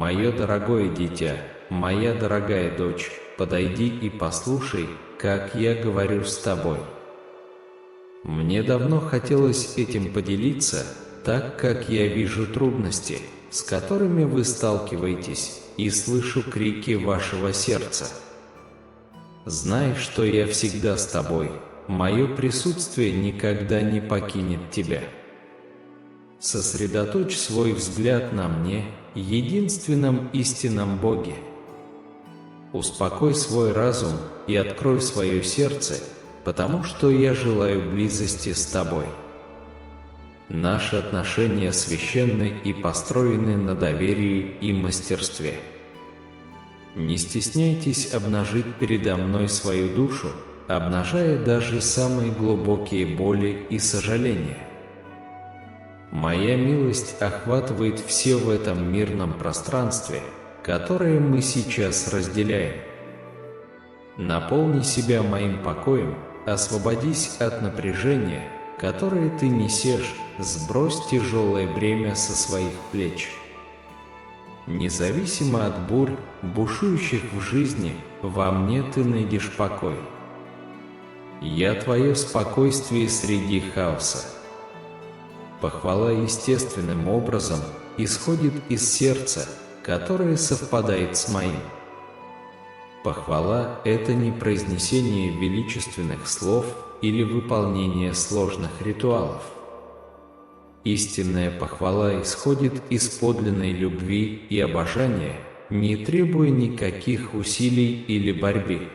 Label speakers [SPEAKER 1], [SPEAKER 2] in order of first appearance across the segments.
[SPEAKER 1] Мое дорогое дитя, моя дорогая дочь, подойди и послушай, как я говорю с тобой. Мне давно хотелось этим поделиться, так как я вижу трудности, с которыми вы сталкиваетесь, и слышу крики вашего сердца. Знай, что я всегда с тобой, мое присутствие никогда не покинет тебя. Сосредоточь свой взгляд на мне, единственном истинном Боге. Успокой свой разум и открой свое сердце, потому что я желаю близости с тобой. Наши отношения священны и построены на доверии и мастерстве. Не стесняйтесь обнажить передо мной свою душу, обнажая даже самые глубокие боли и сожаления. Моя милость охватывает все в этом мирном пространстве, которое мы сейчас разделяем. Наполни себя моим покоем, освободись от напряжения, которое ты несешь, сбрось тяжелое бремя со своих плеч. Независимо от бурь, бушующих в жизни, во мне ты найдешь покой. Я твое спокойствие среди хаоса. Похвала естественным образом исходит из сердца, которое совпадает с моим. Похвала – это не произнесение величественных слов или выполнение сложных ритуалов. Истинная похвала исходит из подлинной любви и обожания, не требуя никаких усилий или борьбы.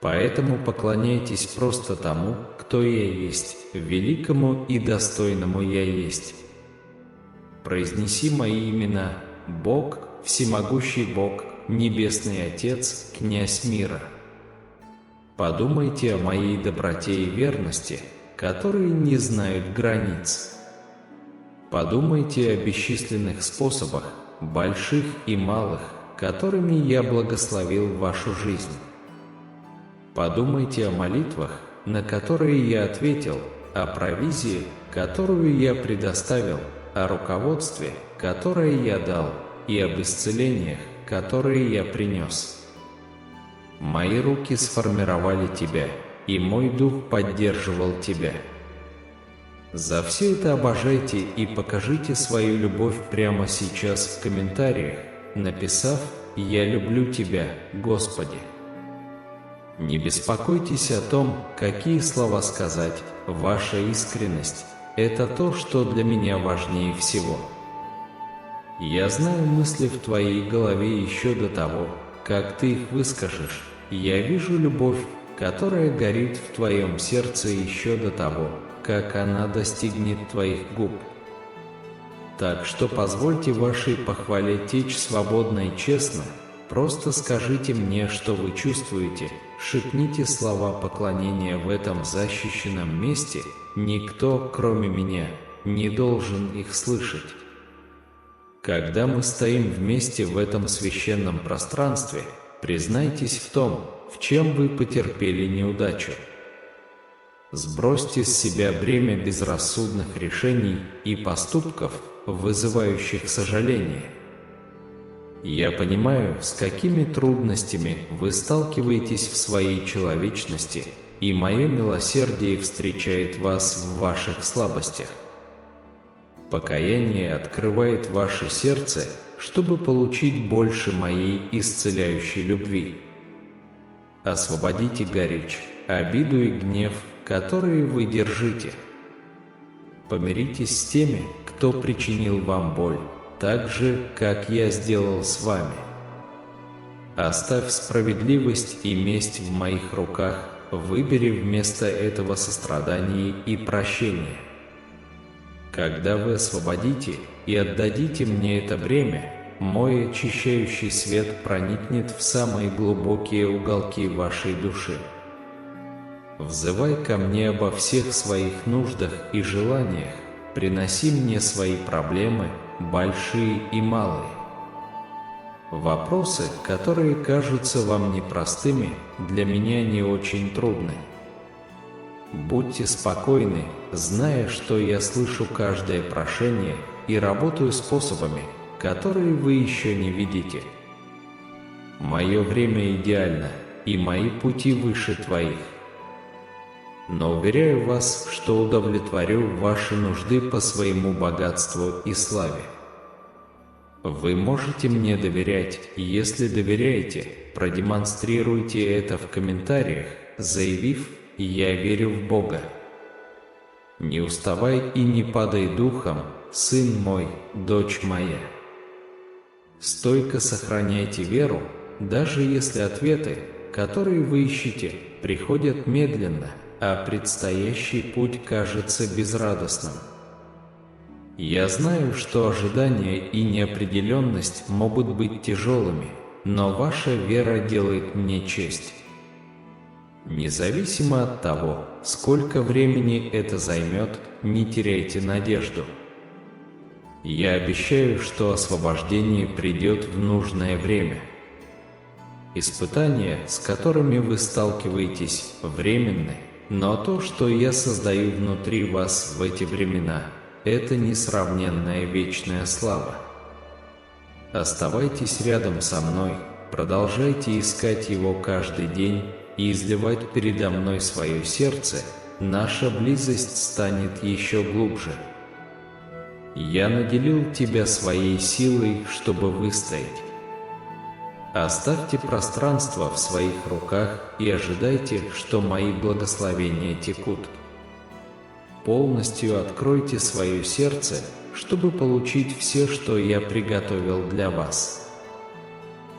[SPEAKER 1] Поэтому поклоняйтесь просто тому, кто я есть, великому и достойному я есть. Произнеси мои имена: Бог, всемогущий Бог, Небесный Отец, Князь мира. Подумайте о моей доброте и верности, которые не знают границ. Подумайте о бесчисленных способах, больших и малых, которыми я благословил вашу жизнь. Подумайте о молитвах, на которые я ответил, о провизии, которую я предоставил, о руководстве, которое я дал, и об исцелениях, которые я принес. Мои руки сформировали тебя, и мой дух поддерживал тебя. За все это обожайте и покажите свою любовь прямо сейчас в комментариях, написав «Я люблю тебя, Господи». Не беспокойтесь о том, какие слова сказать, ваша искренность – это то, что для меня важнее всего. Я знаю мысли в твоей голове еще до того, как ты их выскажешь. Я вижу любовь, которая горит в твоем сердце еще до того, как она достигнет твоих губ. Так что позвольте вашей похвале течь свободно и честно. Просто скажите мне, что вы чувствуете, шепните слова поклонения в этом защищенном месте. Никто, кроме меня, не должен их слышать. Когда мы стоим вместе в этом священном пространстве, признайтесь в том, в чем вы потерпели неудачу. Сбросьте с себя бремя безрассудных решений и поступков, вызывающих сожаление. Я понимаю, с какими трудностями вы сталкиваетесь в своей человечности, и мое милосердие встречает вас в ваших слабостях. Покаяние открывает ваше сердце, чтобы получить больше моей исцеляющей любви. Освободите горечь, обиду и гнев, которые вы держите. Помиритесь с теми, кто причинил вам боль, так же, как я сделал с вами. Оставь справедливость и месть в моих руках, выбери вместо этого сострадание и прощение. Когда вы освободите и отдадите мне это бремя, мой очищающий свет проникнет в самые глубокие уголки вашей души. Взывай ко мне обо всех своих нуждах и желаниях, приноси мне свои проблемы, большие и малые. Вопросы, которые кажутся вам непростыми, для меня не очень трудны. Будьте спокойны, зная, что я слышу каждое прошение и работаю способами, которые вы еще не видите. Мое время идеально, и мои пути выше твоих. Но уверяю вас, что удовлетворю ваши нужды по своему богатству и славе. Вы можете мне доверять, и если доверяете, продемонстрируйте это в комментариях, заявив: «Я верю в Бога». Не уставай и не падай духом, сын мой, дочь моя. Стойко сохраняйте веру, даже если ответы, которые вы ищете, приходят медленно, а предстоящий путь кажется безрадостным. Я знаю, что ожидания и неопределенность могут быть тяжелыми, но ваша вера делает мне честь. Независимо от того, сколько времени это займет, не теряйте надежду. Я обещаю, что освобождение придет в нужное время. Испытания, с которыми вы сталкиваетесь, временны, но то, что я создаю внутри вас в эти времена, это несравненная вечная слава. Оставайтесь рядом со мной, продолжайте искать Его каждый день и изливать передо мной свое сердце, наша близость станет еще глубже. Я наделил тебя своей силой, чтобы выстоять. Оставьте пространство в своих руках и ожидайте, что мои благословения текут. Полностью откройте свое сердце, чтобы получить все, что я приготовил для вас.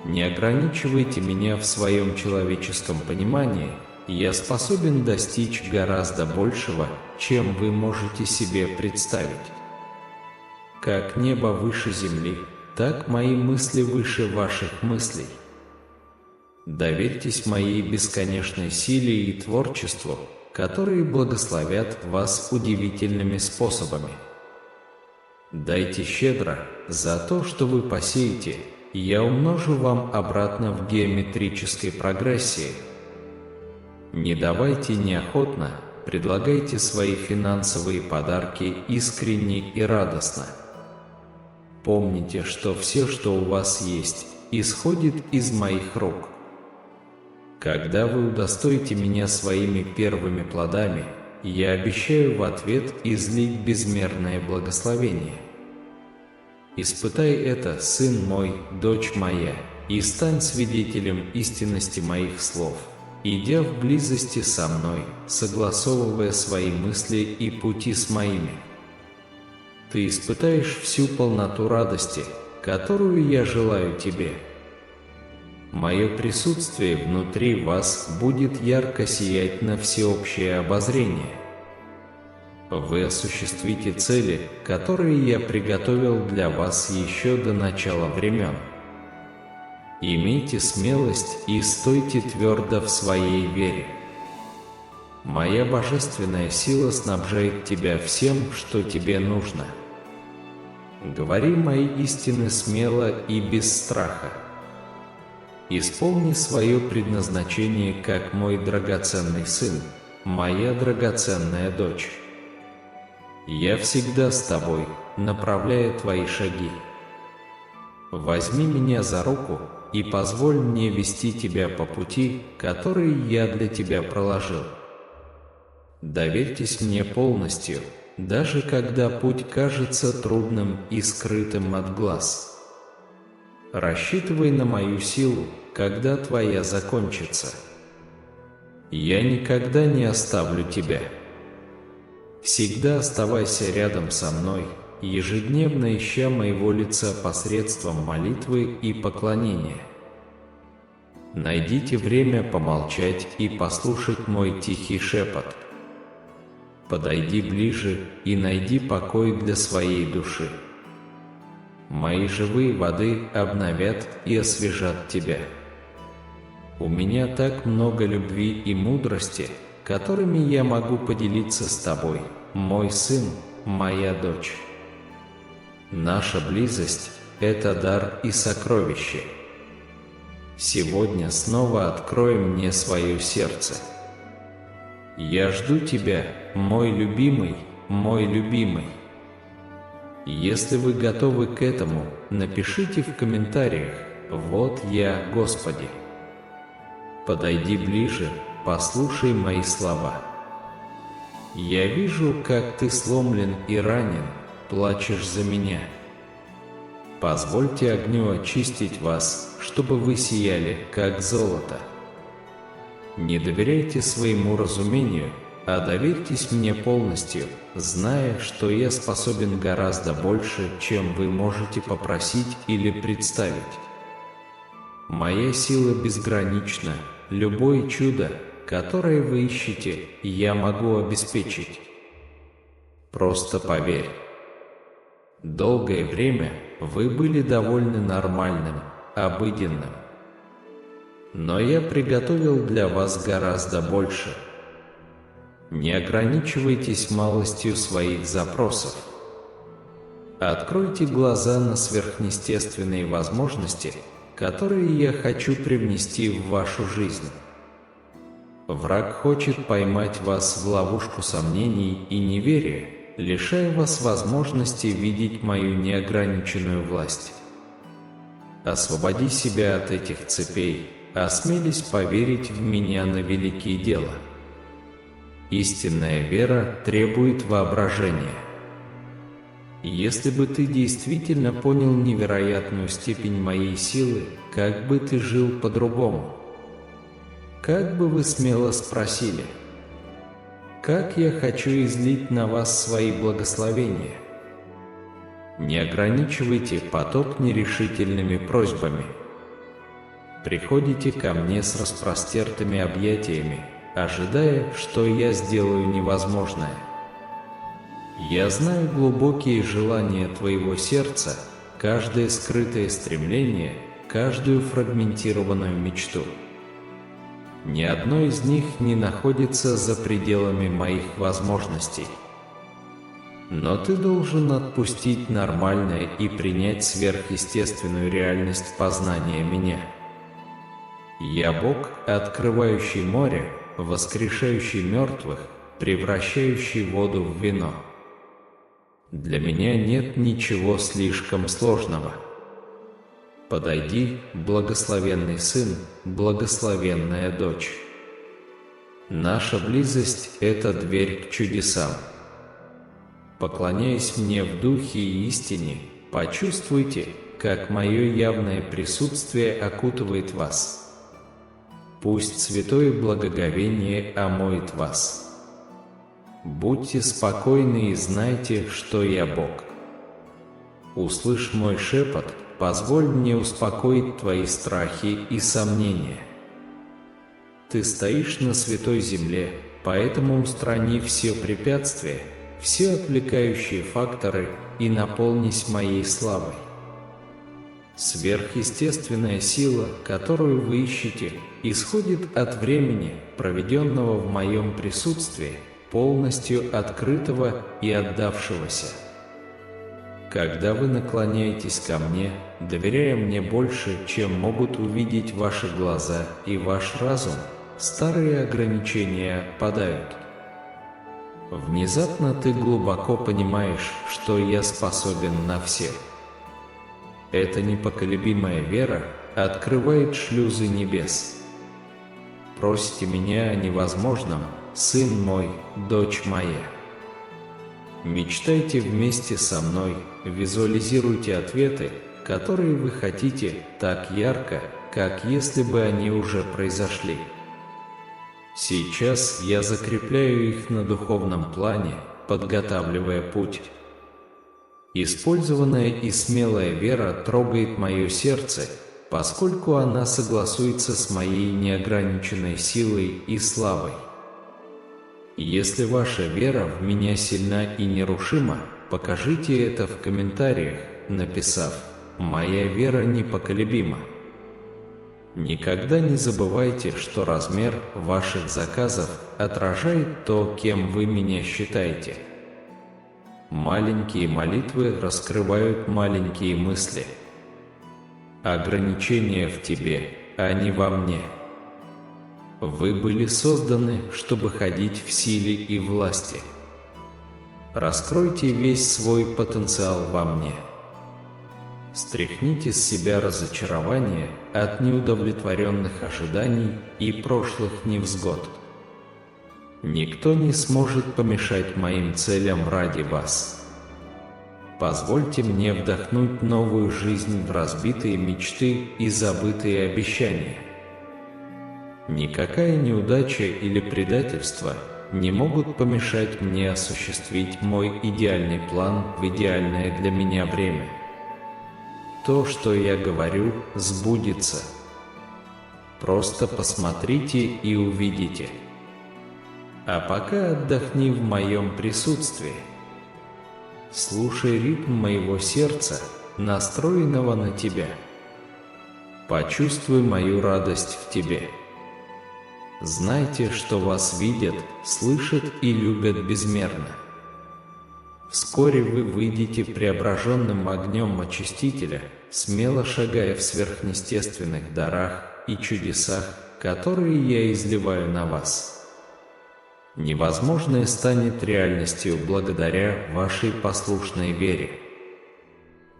[SPEAKER 1] Не ограничивайте меня в своем человеческом понимании, я способен достичь гораздо большего, чем вы можете себе представить. Как небо выше земли, так мои мысли выше ваших мыслей. Доверьтесь моей бесконечной силе и творчеству, которые благословят вас удивительными способами. Дайте щедро, за то, что вы посеете, я умножу вам обратно в геометрической прогрессии. Не давайте неохотно, предлагайте свои финансовые подарки искренне и радостно. Помните, что все, что у вас есть, исходит из моих рук. Когда вы удостоите меня своими первыми плодами, я обещаю в ответ излить безмерное благословение. Испытай это, сын мой, дочь моя, и стань свидетелем истинности моих слов, идя в близости со мной, согласовывая свои мысли и пути с моими. Ты испытаешь всю полноту радости, которую я желаю тебе. Мое присутствие внутри вас будет ярко сиять на всеобщее обозрение. Вы осуществите цели, которые я приготовил для вас еще до начала времен. Имейте смелость и стойте твердо в своей вере. Моя божественная сила снабжает тебя всем, что тебе нужно. Говори мои истины смело и без страха. Исполни свое предназначение, как мой драгоценный сын, моя драгоценная дочь. Я всегда с тобой, направляя твои шаги. Возьми меня за руку и позволь мне вести тебя по пути, который я для тебя проложил. Доверьтесь мне полностью, даже когда путь кажется трудным и скрытым от глаз. Рассчитывай на мою силу, когда твоя закончится. Я никогда не оставлю тебя. Всегда оставайся рядом со мной, ежедневно ища моего лица посредством молитвы и поклонения. Найдите время помолчать и послушать мой тихий шепот. Подойди ближе и найди покой для своей души. Мои живые воды обновят и освежат тебя. У меня так много любви и мудрости, которыми я могу поделиться с тобой, мой сын, моя дочь. Наша близость – это дар и сокровище. Сегодня снова открой мне свое сердце. Я жду тебя, мой любимый, мой любимый. Если вы готовы к этому, напишите в комментариях: «Вот я, Господи». Подойди ближе, послушай мои слова. Я вижу, как ты сломлен и ранен, плачешь за меня. Позвольте огню очистить вас, чтобы вы сияли, как золото. Не доверяйте своему разумению, а доверьтесь мне полностью, зная, что я способен гораздо больше, чем вы можете попросить или представить. Моя сила безгранична, любое чудо, которое вы ищете, я могу обеспечить. Просто поверь. Долгое время вы были довольны нормальным, обыденным. Но я приготовил для вас гораздо больше. Не ограничивайтесь малостью своих запросов. Откройте глаза на сверхъестественные возможности, которые я хочу привнести в вашу жизнь. Враг хочет поймать вас в ловушку сомнений и неверия, лишая вас возможности видеть мою неограниченную власть. Освободи себя от этих цепей, осмелись поверить в меня на великие дела. Истинная вера требует воображения. Если бы ты действительно понял невероятную степень моей силы, как бы ты жил по-другому? Как бы вы смело спросили: как я хочу излить на вас свои благословения? Не ограничивайте поток нерешительными просьбами. Приходите ко мне с распростертыми объятиями, ожидая, что я сделаю невозможное. Я знаю глубокие желания твоего сердца, каждое скрытое стремление, каждую фрагментированную мечту. Ни одно из них не находится за пределами моих возможностей. Но ты должен отпустить нормальное и принять сверхъестественную реальность познания меня. Я Бог, открывающий море, воскрешающий мертвых, превращающий воду в вино. Для меня нет ничего слишком сложного. Подойди, благословенный сын, благословенная дочь. Наша близость – это дверь к чудесам. Поклоняясь мне в духе и истине, почувствуйте, как мое явное присутствие окутывает вас. Пусть святое благоговение омоет вас. Будьте спокойны и знайте, что я Бог. Услышь мой шепот, позволь мне успокоить твои страхи и сомнения. Ты стоишь на святой земле, поэтому устрани все препятствия, все отвлекающие факторы и наполнись моей славой. Сверхъестественная сила, которую вы ищете, исходит от времени, проведенного в моем присутствии, полностью открытого и отдавшегося. Когда вы наклоняетесь ко мне, доверяя мне больше, чем могут увидеть ваши глаза и ваш разум, старые ограничения падают. Внезапно ты глубоко понимаешь, что я способен на все. Эта непоколебимая вера открывает шлюзы небес. Просите меня о невозможном, сын мой, дочь моя. Мечтайте вместе со мной, визуализируйте ответы, которые вы хотите, так ярко, как если бы они уже произошли. Сейчас я закрепляю их на духовном плане, подготавливая путь. Использованная и смелая вера трогает мое сердце, поскольку она согласуется с моей неограниченной силой и славой. Если ваша вера в меня сильна и нерушима, покажите это в комментариях, написав: «Моя вера непоколебима». Никогда не забывайте, что размер ваших заказов отражает то, кем вы меня считаете. Маленькие молитвы раскрывают маленькие мысли. Ограничения в тебе, а не во мне. Вы были созданы, чтобы ходить в силе и власти. Раскройте весь свой потенциал во мне. Стряхните с себя разочарование от неудовлетворенных ожиданий и прошлых невзгод. Никто не сможет помешать моим целям ради вас. Позвольте мне вдохнуть новую жизнь в разбитые мечты и забытые обещания. Никакая неудача или предательство не могут помешать мне осуществить мой идеальный план в идеальное для меня время. То, что я говорю, сбудется. Просто посмотрите и увидите. А пока отдохни в моем присутствии. Слушай ритм моего сердца, настроенного на тебя. Почувствуй мою радость в тебе. Знайте, что вас видят, слышат и любят безмерно. Вскоре вы выйдете преображенным огнем очистителя, смело шагая в сверхъестественных дарах и чудесах, которые я изливаю на вас. Невозможное станет реальностью благодаря вашей послушной вере.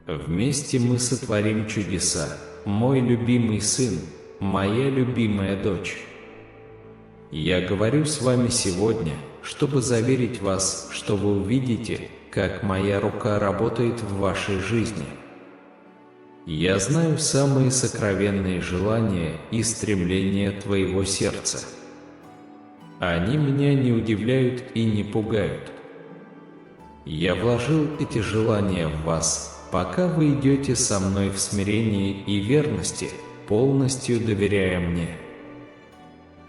[SPEAKER 1] Вместе мы сотворим чудеса, мой любимый сын, моя любимая дочь. Я говорю с вами сегодня, чтобы заверить вас, что вы увидите, как моя рука работает в вашей жизни. Я знаю самые сокровенные желания и стремления твоего сердца. Они меня не удивляют и не пугают. Я вложил эти желания в вас, пока вы идете со мной в смирении и верности, полностью доверяя мне.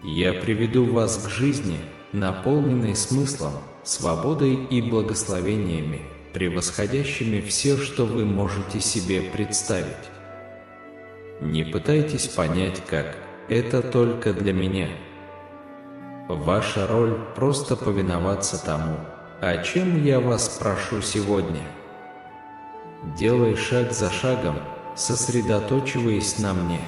[SPEAKER 1] Я приведу вас к жизни, наполненной смыслом, свободой и благословениями, превосходящими все, что вы можете себе представить. Не пытайтесь понять, как это только для меня. Ваша роль – просто повиноваться тому, о чем я вас прошу сегодня. Делай шаг за шагом, сосредоточиваясь на мне.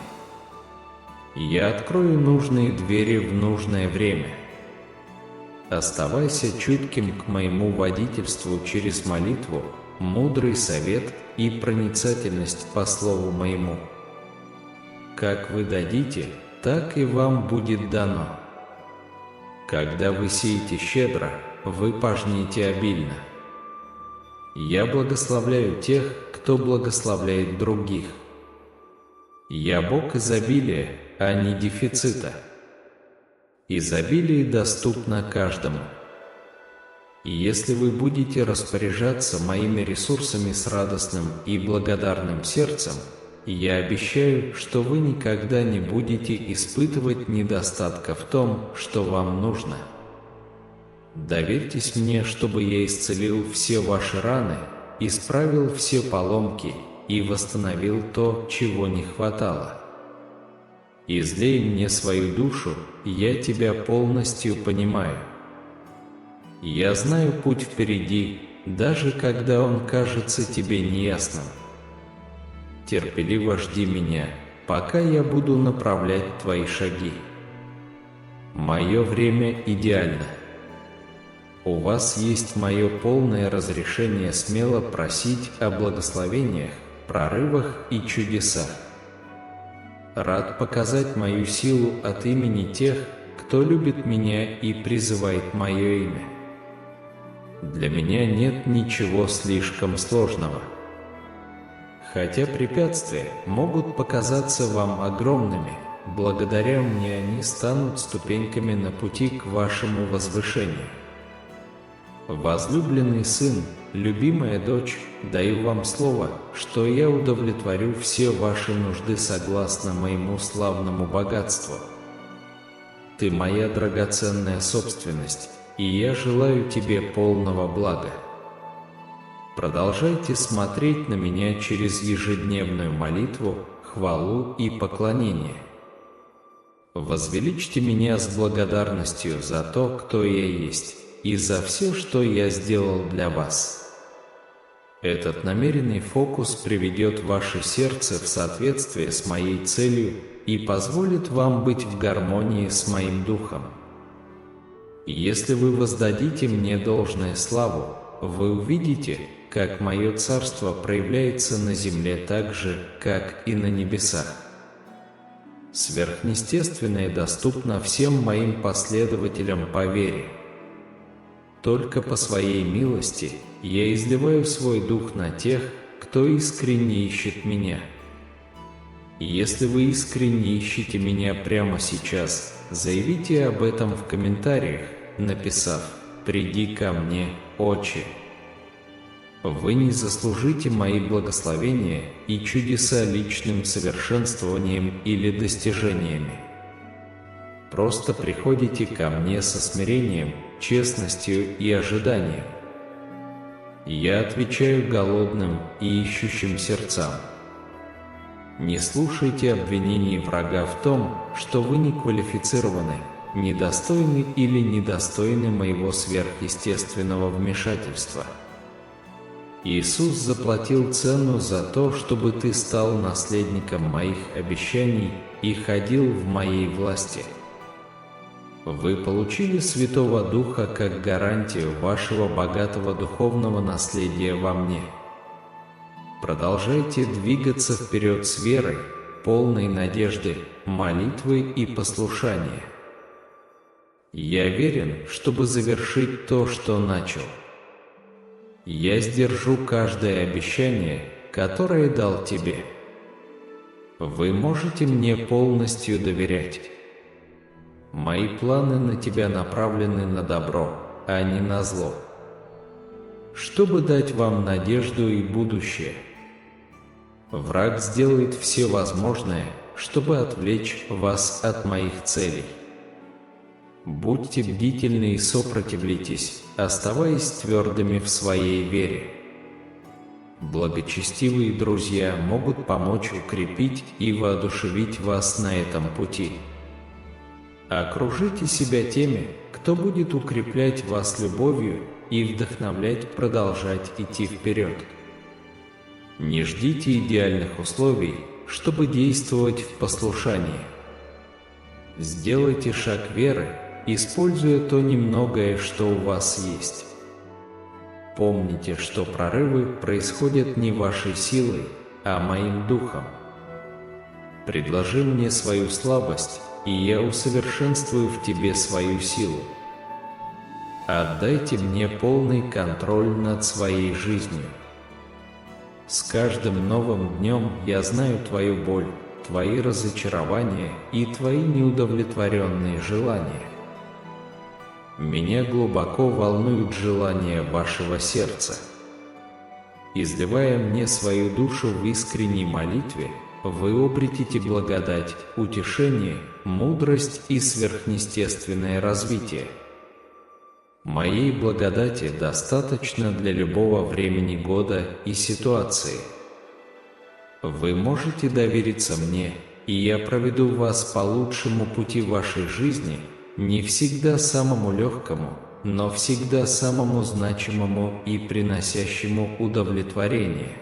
[SPEAKER 1] Я открою нужные двери в нужное время. Оставайся чутким к моему водительству через молитву, мудрый совет и проницательность по слову моему. Как вы дадите, так и вам будет дано. Когда вы сеете щедро, вы пожнете обильно. Я благословляю тех, кто благословляет других. Я Бог изобилия, а не дефицита. Изобилие доступно каждому. И если вы будете распоряжаться моими ресурсами с радостным и благодарным сердцем, я обещаю, что вы никогда не будете испытывать недостатка в том, что вам нужно. Доверьтесь мне, чтобы я исцелил все ваши раны, исправил все поломки и восстановил то, чего не хватало. Излей мне свою душу, я тебя полностью понимаю. Я знаю путь впереди, даже когда он кажется тебе неясным. Терпеливо жди меня, пока я буду направлять твои шаги. Мое время идеально. У вас есть мое полное разрешение смело просить о благословениях, прорывах и чудесах. Рад показать мою силу от имени тех, кто любит меня и призывает мое имя. Для меня нет ничего слишком сложного. Хотя препятствия могут показаться вам огромными, благодаря мне они станут ступеньками на пути к вашему возвышению. Возлюбленный сын, любимая дочь, даю вам слово, что я удовлетворю все ваши нужды согласно моему славному богатству. Ты моя драгоценная собственность, и я желаю тебе полного блага. Продолжайте смотреть на меня через ежедневную молитву, хвалу и поклонение. Возвеличьте меня с благодарностью за то, кто я есть, и за все, что я сделал для вас. Этот намеренный фокус приведет ваше сердце в соответствие с моей целью и позволит вам быть в гармонии с моим духом. Если вы воздадите мне должную славу, вы увидите, как мое царство проявляется на земле так же, как и на небесах. Сверхъестественное доступно всем моим последователям по вере. Только по своей милости я изливаю свой дух на тех, кто искренне ищет меня. Если вы искренне ищете меня прямо сейчас, заявите об этом в комментариях, написав: «Приди ко мне, Отче». Вы не заслужите мои благословения и чудеса личным совершенствованием или достижениями. Просто приходите ко мне со смирением, честностью и ожиданием. Я отвечаю голодным и ищущим сердцам. Не слушайте обвинений врага в том, что вы не квалифицированы, недостойны или недостойны моего сверхъестественного вмешательства. Иисус заплатил цену за то, чтобы ты стал наследником моих обещаний и ходил в моей власти. Вы получили Святого Духа как гарантию вашего богатого духовного наследия во мне. Продолжайте двигаться вперед с верой, полной надежды, молитвы и послушания. Я верен, чтобы завершить то, что начал. Я сдержу каждое обещание, которое дал тебе. Вы можете мне полностью доверять. Мои планы на тебя направлены на добро, а не на зло, чтобы дать вам надежду и будущее. Враг сделает все возможное, чтобы отвлечь вас от моих целей. Будьте бдительны и сопротивляйтесь, оставаясь твердыми в своей вере. Благочестивые друзья могут помочь укрепить и воодушевить вас на этом пути. Окружите себя теми, кто будет укреплять вас любовью и вдохновлять продолжать идти вперед. Не ждите идеальных условий, чтобы действовать в послушании. Сделайте шаг веры, используя то немногое, что у вас есть. Помните, что прорывы происходят не вашей силой, а моим духом. Предложи мне свою слабость, и я усовершенствую в тебе свою силу. Отдайте мне полный контроль над своей жизнью. С каждым новым днем я знаю твою боль, твои разочарования и твои неудовлетворенные желания. Меня глубоко волнуют желания вашего сердца. Изливая мне свою душу в искренней молитве, вы обретите благодать, утешение, мудрость и сверхъестественное развитие. Моей благодати достаточно для любого времени года и ситуации. Вы можете довериться мне, и я проведу вас по лучшему пути вашей жизни, не всегда самому легкому, но всегда самому значимому и приносящему удовлетворение.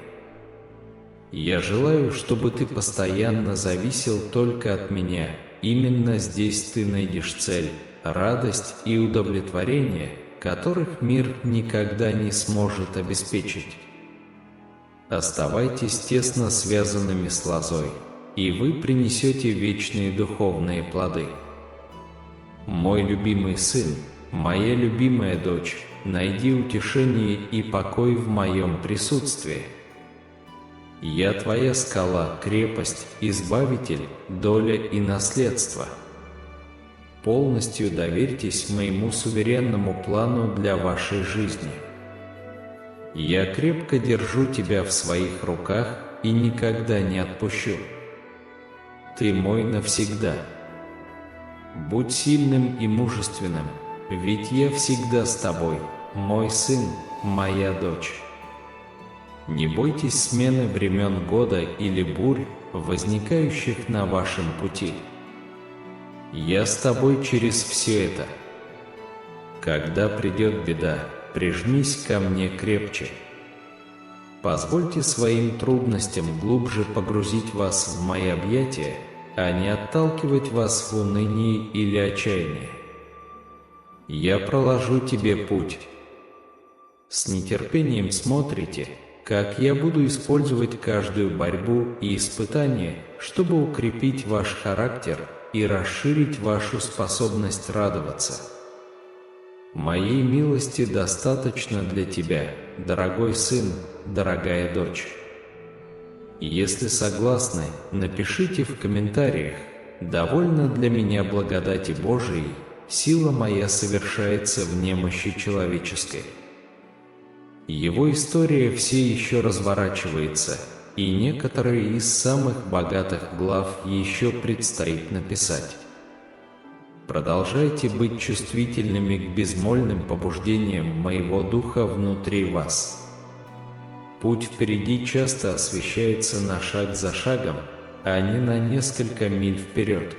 [SPEAKER 1] Я желаю, чтобы ты постоянно зависел только от меня. Именно здесь ты найдешь цель, радость и удовлетворение, которых мир никогда не сможет обеспечить. Оставайтесь тесно связанными с лозой, и вы принесете вечные духовные плоды. Мой любимый сын, моя любимая дочь, найди утешение и покой в моем присутствии. Я твоя скала, крепость, избавитель, доля и наследство. Полностью доверьтесь моему суверенному плану для вашей жизни. Я крепко держу тебя в своих руках и никогда не отпущу. Ты мой навсегда. Будь сильным и мужественным, ведь я всегда с тобой, мой сын, моя дочь. Не бойтесь смены времен года или бурь, возникающих на вашем пути. Я с тобой через все это. Когда придет беда, прижмись ко мне крепче. Позвольте своим трудностям глубже погрузить вас в мои объятия, а не отталкивать вас в унынии или отчаянии. Я проложу тебе путь. С нетерпением смотрите, как я буду использовать каждую борьбу и испытание, чтобы укрепить ваш характер и расширить вашу способность радоваться. Моей милости достаточно для тебя, дорогой сын, дорогая дочь. Если согласны, напишите в комментариях: «Довольно для меня благодати Божией, сила моя совершается в немощи человеческой». Его история все еще разворачивается, и некоторые из самых богатых глав еще предстоит написать. Продолжайте быть чувствительными к безмольным побуждениям моего духа внутри вас. Путь впереди часто освещается на шаг за шагом, а не на несколько миль вперед.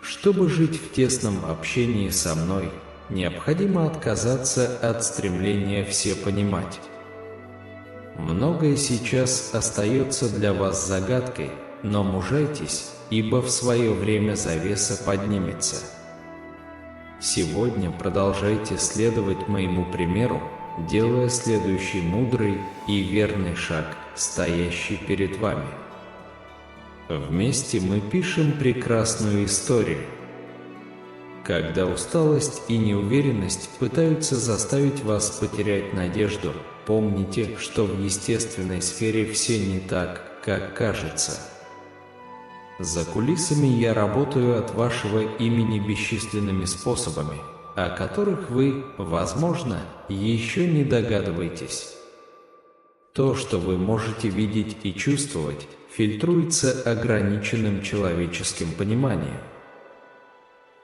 [SPEAKER 1] Чтобы жить в тесном общении со мной, необходимо отказаться от стремления все понимать. Многое сейчас остается для вас загадкой, но мужайтесь, ибо в свое время завеса поднимется. Сегодня продолжайте следовать моему примеру, делая следующий мудрый и верный шаг, стоящий перед вами. Вместе мы пишем прекрасную историю. Когда усталость и неуверенность пытаются заставить вас потерять надежду, помните, что в естественной сфере все не так, как кажется. За кулисами я работаю от вашего имени бесчисленными способами, о которых вы, возможно, еще не догадываетесь. То, что вы можете видеть и чувствовать, фильтруется ограниченным человеческим пониманием.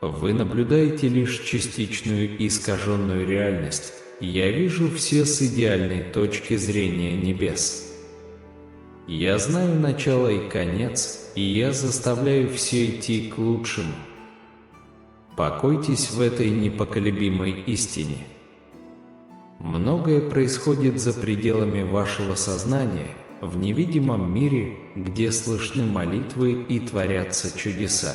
[SPEAKER 1] Вы наблюдаете лишь частичную и искаженную реальность. Я вижу все с идеальной точки зрения небес. Я знаю начало и конец, и я заставляю все идти к лучшему. Покойтесь в этой непоколебимой истине. Многое происходит за пределами вашего сознания, в невидимом мире, где слышны молитвы и творятся чудеса.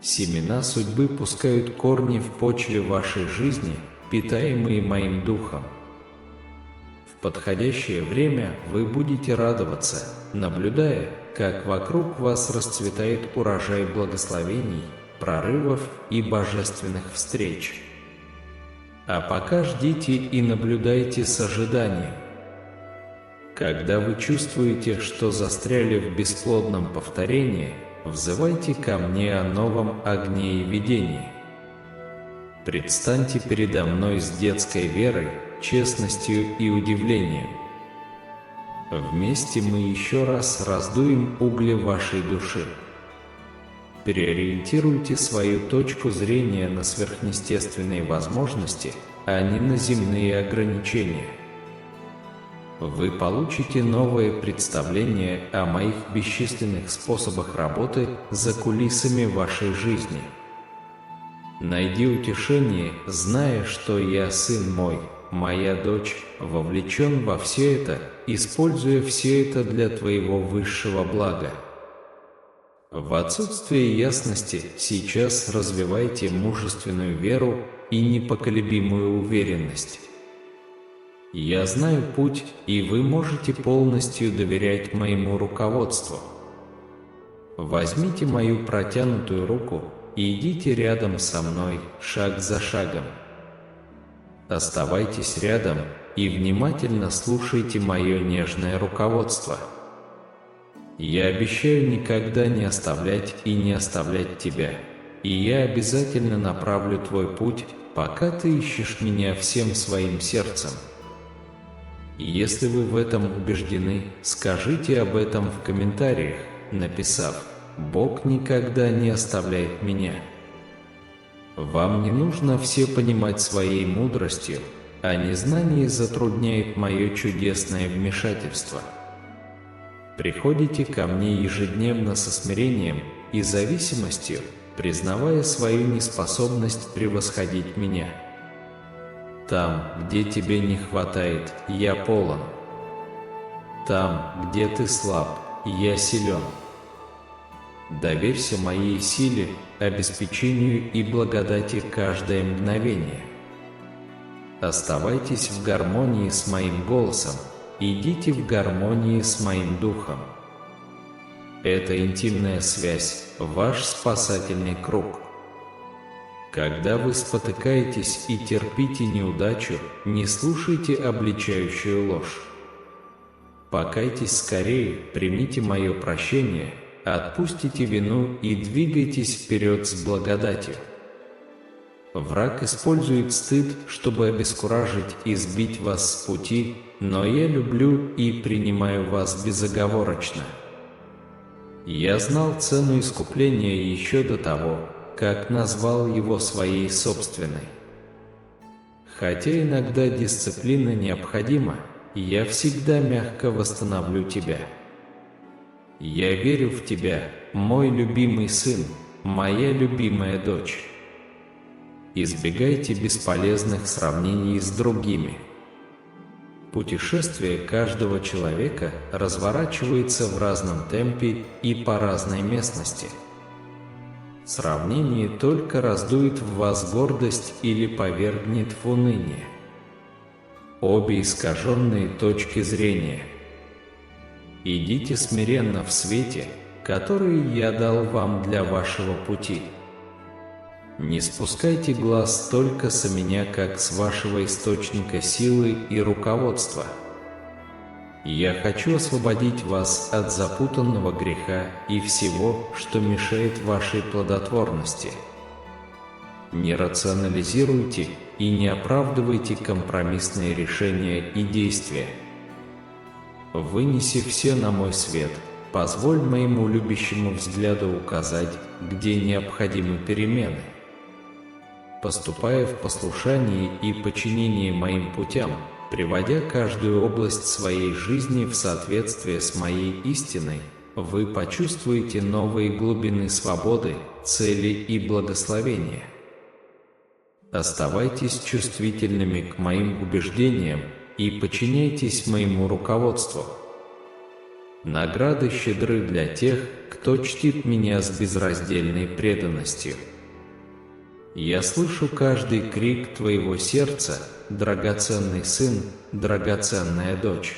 [SPEAKER 1] Семена судьбы пускают корни в почве вашей жизни, питаемые моим духом. В подходящее время вы будете радоваться, наблюдая, как вокруг вас расцветает урожай благословений, прорывов и божественных встреч. А пока ждите и наблюдайте с ожиданием. Когда вы чувствуете, что застряли в бесплодном повторении, взывайте ко мне о новом огне и видении. Предстаньте передо мной с детской верой, честностью и удивлением. Вместе мы еще раз раздуем угли вашей души. Переориентируйте свою точку зрения на сверхъестественные возможности, а не на земные ограничения. Вы получите новое представление о моих бесчисленных способах работы за кулисами вашей жизни. Найди утешение, зная, что я, сын мой, моя дочь, вовлечен во все это, используя все это для твоего высшего блага. В отсутствие ясности сейчас развивайте мужественную веру и непоколебимую уверенность. Я знаю путь, и вы можете полностью доверять моему руководству. Возьмите мою протянутую руку и идите рядом со мной, шаг за шагом. Оставайтесь рядом и внимательно слушайте мое нежное руководство. Я обещаю никогда не оставлять и не оставлять тебя, и я обязательно направлю твой путь, пока ты ищешь меня всем своим сердцем. Если вы в этом убеждены, скажите об этом в комментариях, написав: «Бог никогда не оставляет меня». Вам не нужно все понимать своей мудростью, а незнание затрудняет мое чудесное вмешательство. Приходите ко мне ежедневно со смирением и зависимостью, признавая свою неспособность превосходить меня. Там, где тебе не хватает, я полон. Там, где ты слаб, я силен. Доверься моей силе, обеспечению и благодати каждое мгновение. Оставайтесь в гармонии с моим голосом, идите в гармонии с моим духом. Это интимная связь, ваш спасательный круг. Когда вы спотыкаетесь и терпите неудачу, не слушайте обличающую ложь. Покайтесь скорее, примите мое прощение, отпустите вину и двигайтесь вперед с благодатью. Враг использует стыд, чтобы обескуражить и сбить вас с пути, но я люблю и принимаю вас безоговорочно. Я знал цену искупления еще до того, как назвал его своей собственной. Хотя иногда дисциплина необходима, я всегда мягко восстановлю тебя. Я верю в тебя, мой любимый сын, моя любимая дочь. Избегайте бесполезных сравнений с другими. Путешествие каждого человека разворачивается в разном темпе и по разной местности. Сравнение только раздует в вас гордость или повергнет в уныние. Обе искаженные точки зрения. Идите смиренно в свете, который я дал вам для вашего пути. Не спускайте глаз только с меня, как с вашего источника силы и руководства. Я хочу освободить вас от запутанного греха и всего, что мешает вашей плодотворности. Не рационализируйте и не оправдывайте компромиссные решения и действия. Вынеси все на мой свет, позволь моему любящему взгляду указать, где необходимы перемены. Поступая в послушании и подчинении моим путям, приводя каждую область своей жизни в соответствие с моей истиной, вы почувствуете новые глубины свободы, цели и благословения. Оставайтесь чувствительными к моим убеждениям и подчиняйтесь моему руководству. Награды щедры для тех, кто чтит меня с безраздельной преданностью. Я слышу каждый крик твоего сердца, драгоценный сын, драгоценная дочь.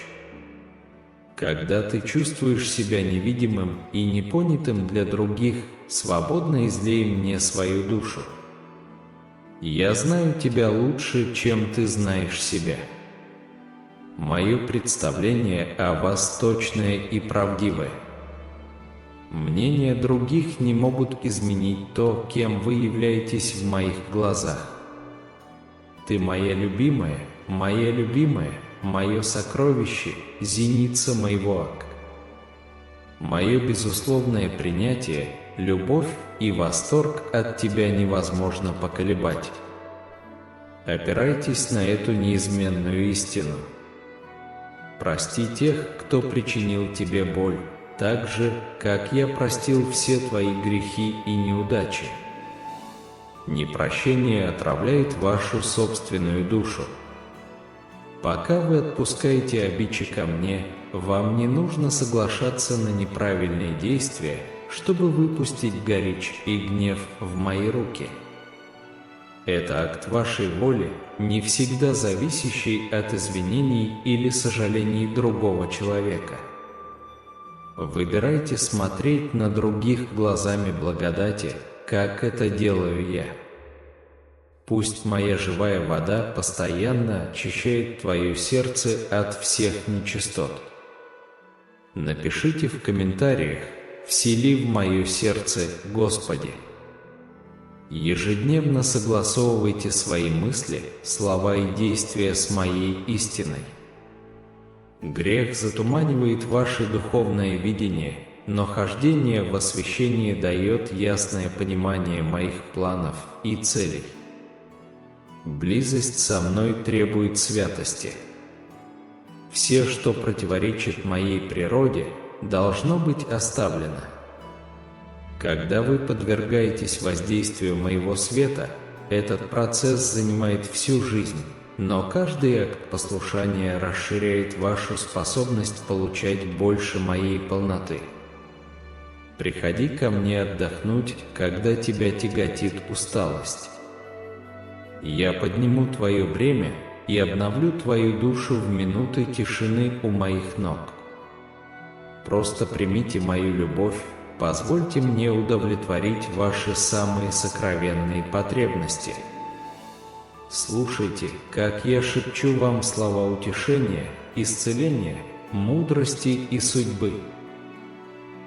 [SPEAKER 1] Когда ты чувствуешь себя невидимым и непонятым для других, свободно излей мне свою душу. Я знаю тебя лучше, чем ты знаешь себя. Мое представление о вас точное и правдивое. Мнения других не могут изменить то, кем вы являетесь в моих глазах. Ты моя любимая, мое сокровище, зеница моего ока. Мое безусловное принятие, любовь и восторг от тебя невозможно поколебать. Опирайтесь на эту неизменную истину. Прости тех, кто причинил тебе боль, так же, как я простил все твои грехи и неудачи. Непрощение отравляет вашу собственную душу. Пока вы отпускаете обидчи ко мне, вам не нужно соглашаться на неправильные действия, чтобы выпустить горечь и гнев в мои руки. Это акт вашей воли, не всегда зависящий от извинений или сожалений другого человека. Выбирайте смотреть на других глазами благодати, как это делаю я. Пусть моя живая вода постоянно очищает твое сердце от всех нечистот. Напишите в комментариях: «Всели в мое сердце, Господи». Ежедневно согласовывайте свои мысли, слова и действия с моей истиной. Грех затуманивает ваше духовное видение, но хождение в освящении дает ясное понимание моих планов и целей. Близость со мной требует святости. Все, что противоречит моей природе, должно быть оставлено. Когда вы подвергаетесь воздействию моего света, этот процесс занимает всю жизнь, но каждый акт послушания расширяет вашу способность получать больше моей полноты. Приходи ко мне отдохнуть, когда тебя тяготит усталость. Я подниму твое бремя, и обновлю твою душу в минуты тишины у моих ног. Просто примите мою любовь, позвольте мне удовлетворить ваши самые сокровенные потребности. Слушайте, как я шепчу вам слова утешения, исцеления, мудрости и судьбы.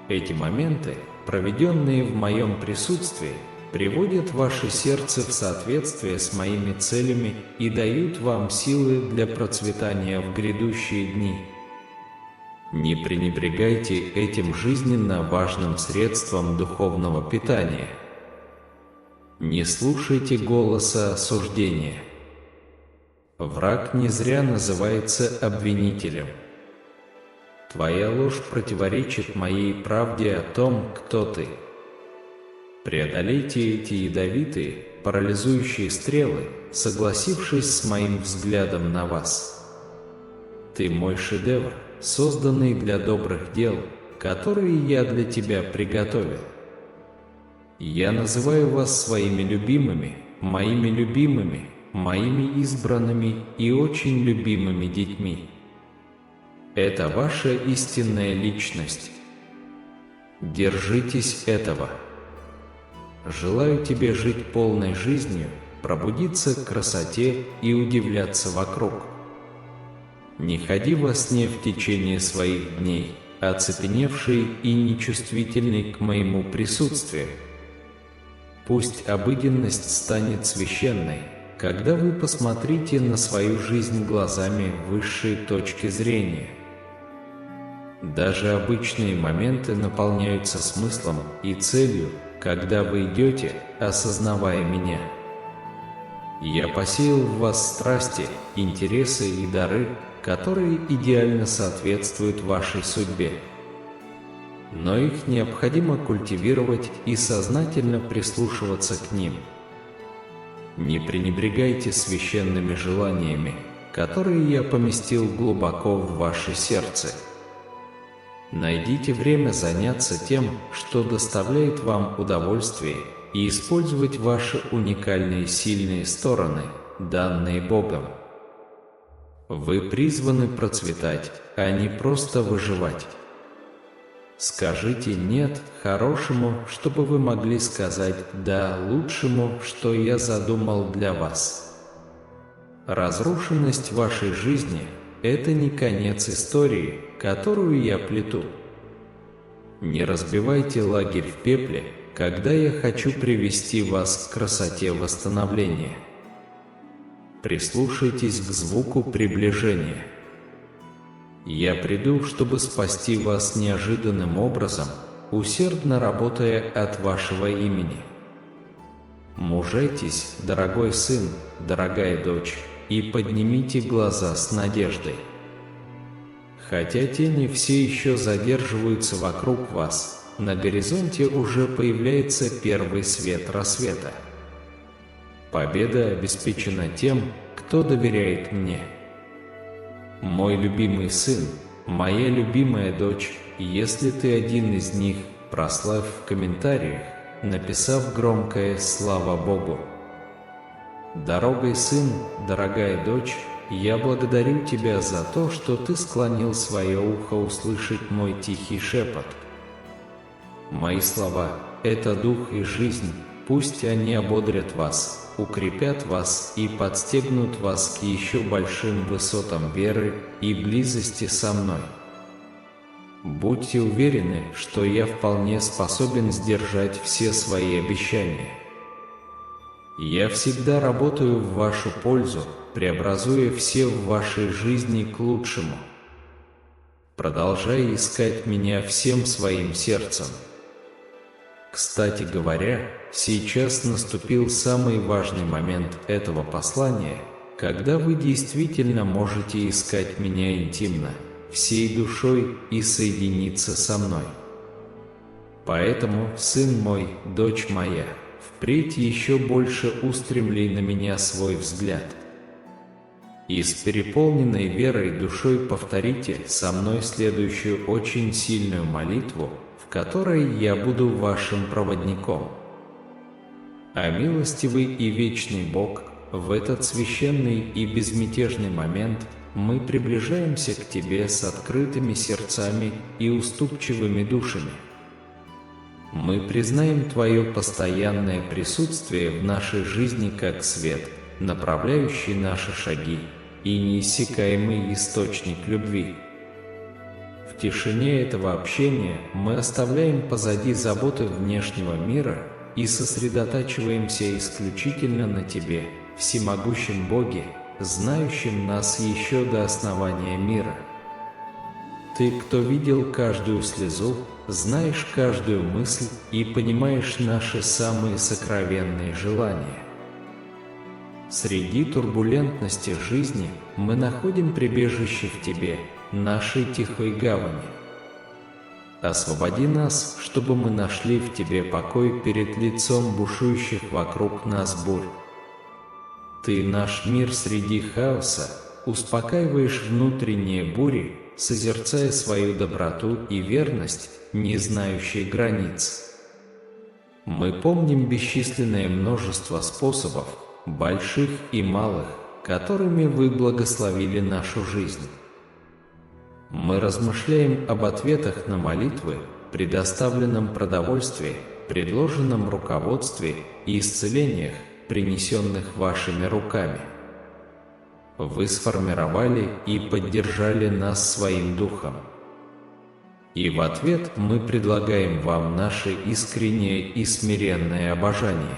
[SPEAKER 1] Эти моменты, проведенные в моем присутствии, приводят ваше сердце в соответствие с моими целями и дают вам силы для процветания в грядущие дни. Не пренебрегайте этим жизненно важным средством духовного питания. Не слушайте голоса осуждения. Враг не зря называется обвинителем. Твоя ложь противоречит моей правде о том, кто ты. Преодолейте эти ядовитые, парализующие стрелы, согласившись с моим взглядом на вас. Ты мой шедевр, созданный для добрых дел, которые я для тебя приготовил. Я называю вас своими любимыми, моими избранными и очень любимыми детьми. Это ваша истинная личность. Держитесь этого. Желаю тебе жить полной жизнью, пробудиться к красоте и удивляться вокруг. Не ходи во сне в течение своих дней, оцепеневший и нечувствительный к моему присутствию. Пусть обыденность станет священной, когда вы посмотрите на свою жизнь глазами высшей точки зрения. Даже обычные моменты наполняются смыслом и целью, когда вы идете, осознавая меня. Я посеял в вас страсти, интересы и дары, которые идеально соответствуют вашей судьбе. Но их необходимо культивировать и сознательно прислушиваться к ним. Не пренебрегайте священными желаниями, которые я поместил глубоко в ваше сердце. Найдите время заняться тем, что доставляет вам удовольствие, и использовать ваши уникальные сильные стороны, данные Богом. Вы призваны процветать, а не просто выживать. Скажите «нет» хорошему, чтобы вы могли сказать «да» лучшему, что я задумал для вас. Разрушенность вашей жизни – это не конец истории, которую я плету. Не разбивайте лагерь в пепле, когда я хочу привести вас к красоте восстановления. Прислушайтесь к звуку приближения. Я приду, чтобы спасти вас неожиданным образом, усердно работая от вашего имени. Мужайтесь, дорогой сын, дорогая дочь, и поднимите глаза с надеждой. Хотя тени все еще задерживаются вокруг вас, на горизонте уже появляется первый свет рассвета. Победа обеспечена тем, кто доверяет мне. Мой любимый сын, моя любимая дочь, если ты один из них, прославь в комментариях, написав громкое «Слава Богу». Дорогой сын, дорогая дочь, я благодарю тебя за то, что ты склонил свое ухо услышать мой тихий шепот. Мои слова – это дух и жизнь, пусть они ободрят вас, укрепят вас и подстегнут вас к еще большим высотам веры и близости со мной. Будьте уверены, что я вполне способен сдержать все свои обещания. Я всегда работаю в вашу пользу, преобразуя все в вашей жизни к лучшему. Продолжай искать меня всем своим сердцем. Кстати говоря, сейчас наступил самый важный момент этого послания, когда вы действительно можете искать меня интимно, всей душой и соединиться со мной. Поэтому, сын мой, дочь моя, впредь еще больше устремли на меня свой взгляд. И с переполненной верой душой повторите со мной следующую очень сильную молитву, в которой я буду вашим проводником. А милостивый и вечный Бог, в этот священный и безмятежный момент мы приближаемся к Тебе с открытыми сердцами и уступчивыми душами. Мы признаем Твое постоянное присутствие в нашей жизни как свет, направляющий наши шаги, и неиссякаемый источник любви. В тишине этого общения мы оставляем позади заботы внешнего мира и сосредотачиваемся исключительно на Тебе, всемогущем Боге, знающем нас еще до основания мира. Ты, кто видел каждую слезу, знаешь каждую мысль и понимаешь наши самые сокровенные желания. Среди турбулентности жизни мы находим прибежище в Тебе, нашей тихой гавани. Освободи нас, чтобы мы нашли в Тебе покой перед лицом бушующих вокруг нас бурь. Ты наш мир среди хаоса, успокаиваешь внутренние бури, созерцая свою доброту и верность, не знающие границ. Мы помним бесчисленное множество способов, больших и малых, которыми Вы благословили нашу жизнь. Мы размышляем об ответах на молитвы, предоставленном продовольствии, предложенном руководстве и исцелениях, принесенных Вашими руками. Вы сформировали и поддержали нас своим духом. И в ответ мы предлагаем Вам наше искреннее и смиренное обожание.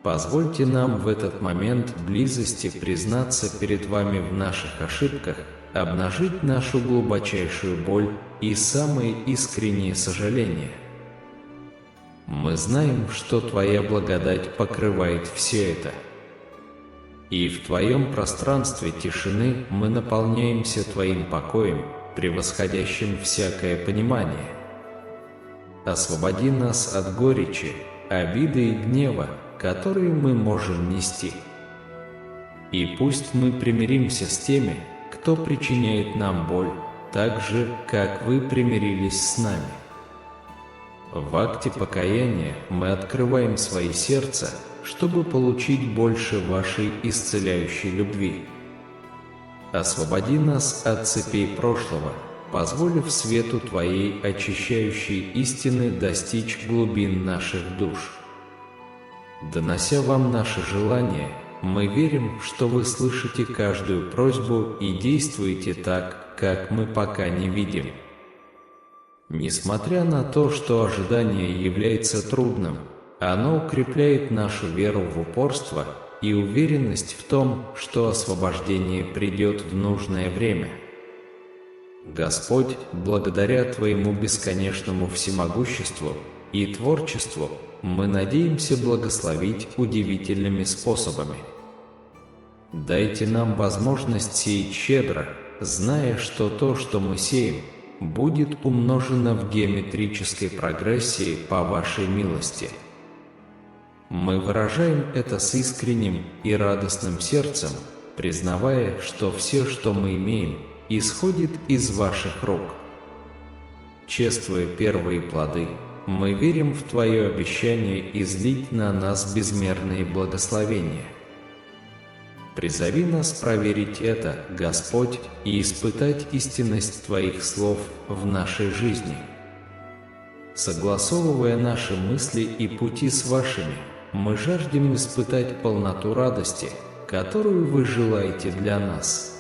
[SPEAKER 1] Позвольте нам в этот момент близости признаться перед Вами в наших ошибках, обнажить нашу глубочайшую боль и самые искренние сожаления. Мы знаем, что Твоя благодать покрывает все это. И в Твоем пространстве тишины мы наполняемся Твоим покоем, превосходящим всякое понимание. Освободи нас от горечи, обиды и гнева, которые мы можем нести. И пусть мы примиримся с теми, кто причиняет нам боль, так же, как Вы примирились с нами. В акте покаяния мы открываем свои сердца, чтобы получить больше Вашей исцеляющей любви. Освободи нас от цепей прошлого, позволив свету Твоей очищающей истины достичь глубин наших душ. Донося Вам наши желания, мы верим, что Вы слышите каждую просьбу и действуете так, как мы пока не видим. Несмотря на то, что ожидание является трудным, оно укрепляет нашу веру в упорство и уверенность в том, что освобождение придет в нужное время. Господь, благодаря Твоему бесконечному всемогуществу и творчеству, мы надеемся благословить удивительными способами. Дайте нам возможность сеять щедро, зная, что то, что мы сеем, будет умножено в геометрической прогрессии по Вашей милости. Мы выражаем это с искренним и радостным сердцем, признавая, что все, что мы имеем, исходит из Ваших рук. Чествуя первые плоды, мы верим в Твое обещание излить на нас безмерные благословения. Призови нас проверить это, Господь, и испытать истинность Твоих слов в нашей жизни. Согласовывая наши мысли и пути с Вашими, мы жаждем испытать полноту радости, которую Вы желаете для нас.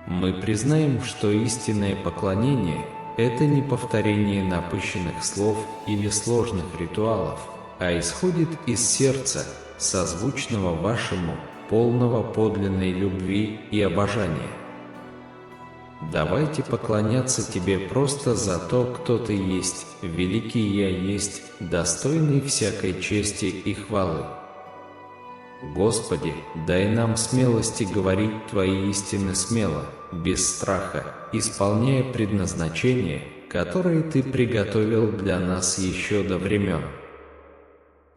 [SPEAKER 1] Мы признаем, что истинное поклонение – это не повторение напыщенных слов или сложных ритуалов, а исходит из сердца, созвучного Вашему, полного подлинной любви и обожания. Давайте поклоняться Тебе просто за то, кто Ты есть, великий Я есть, достойный всякой чести и хвалы. Господи, дай нам смелости говорить Твои истины смело, без страха, исполняя предназначение, которое Ты приготовил для нас еще до времен.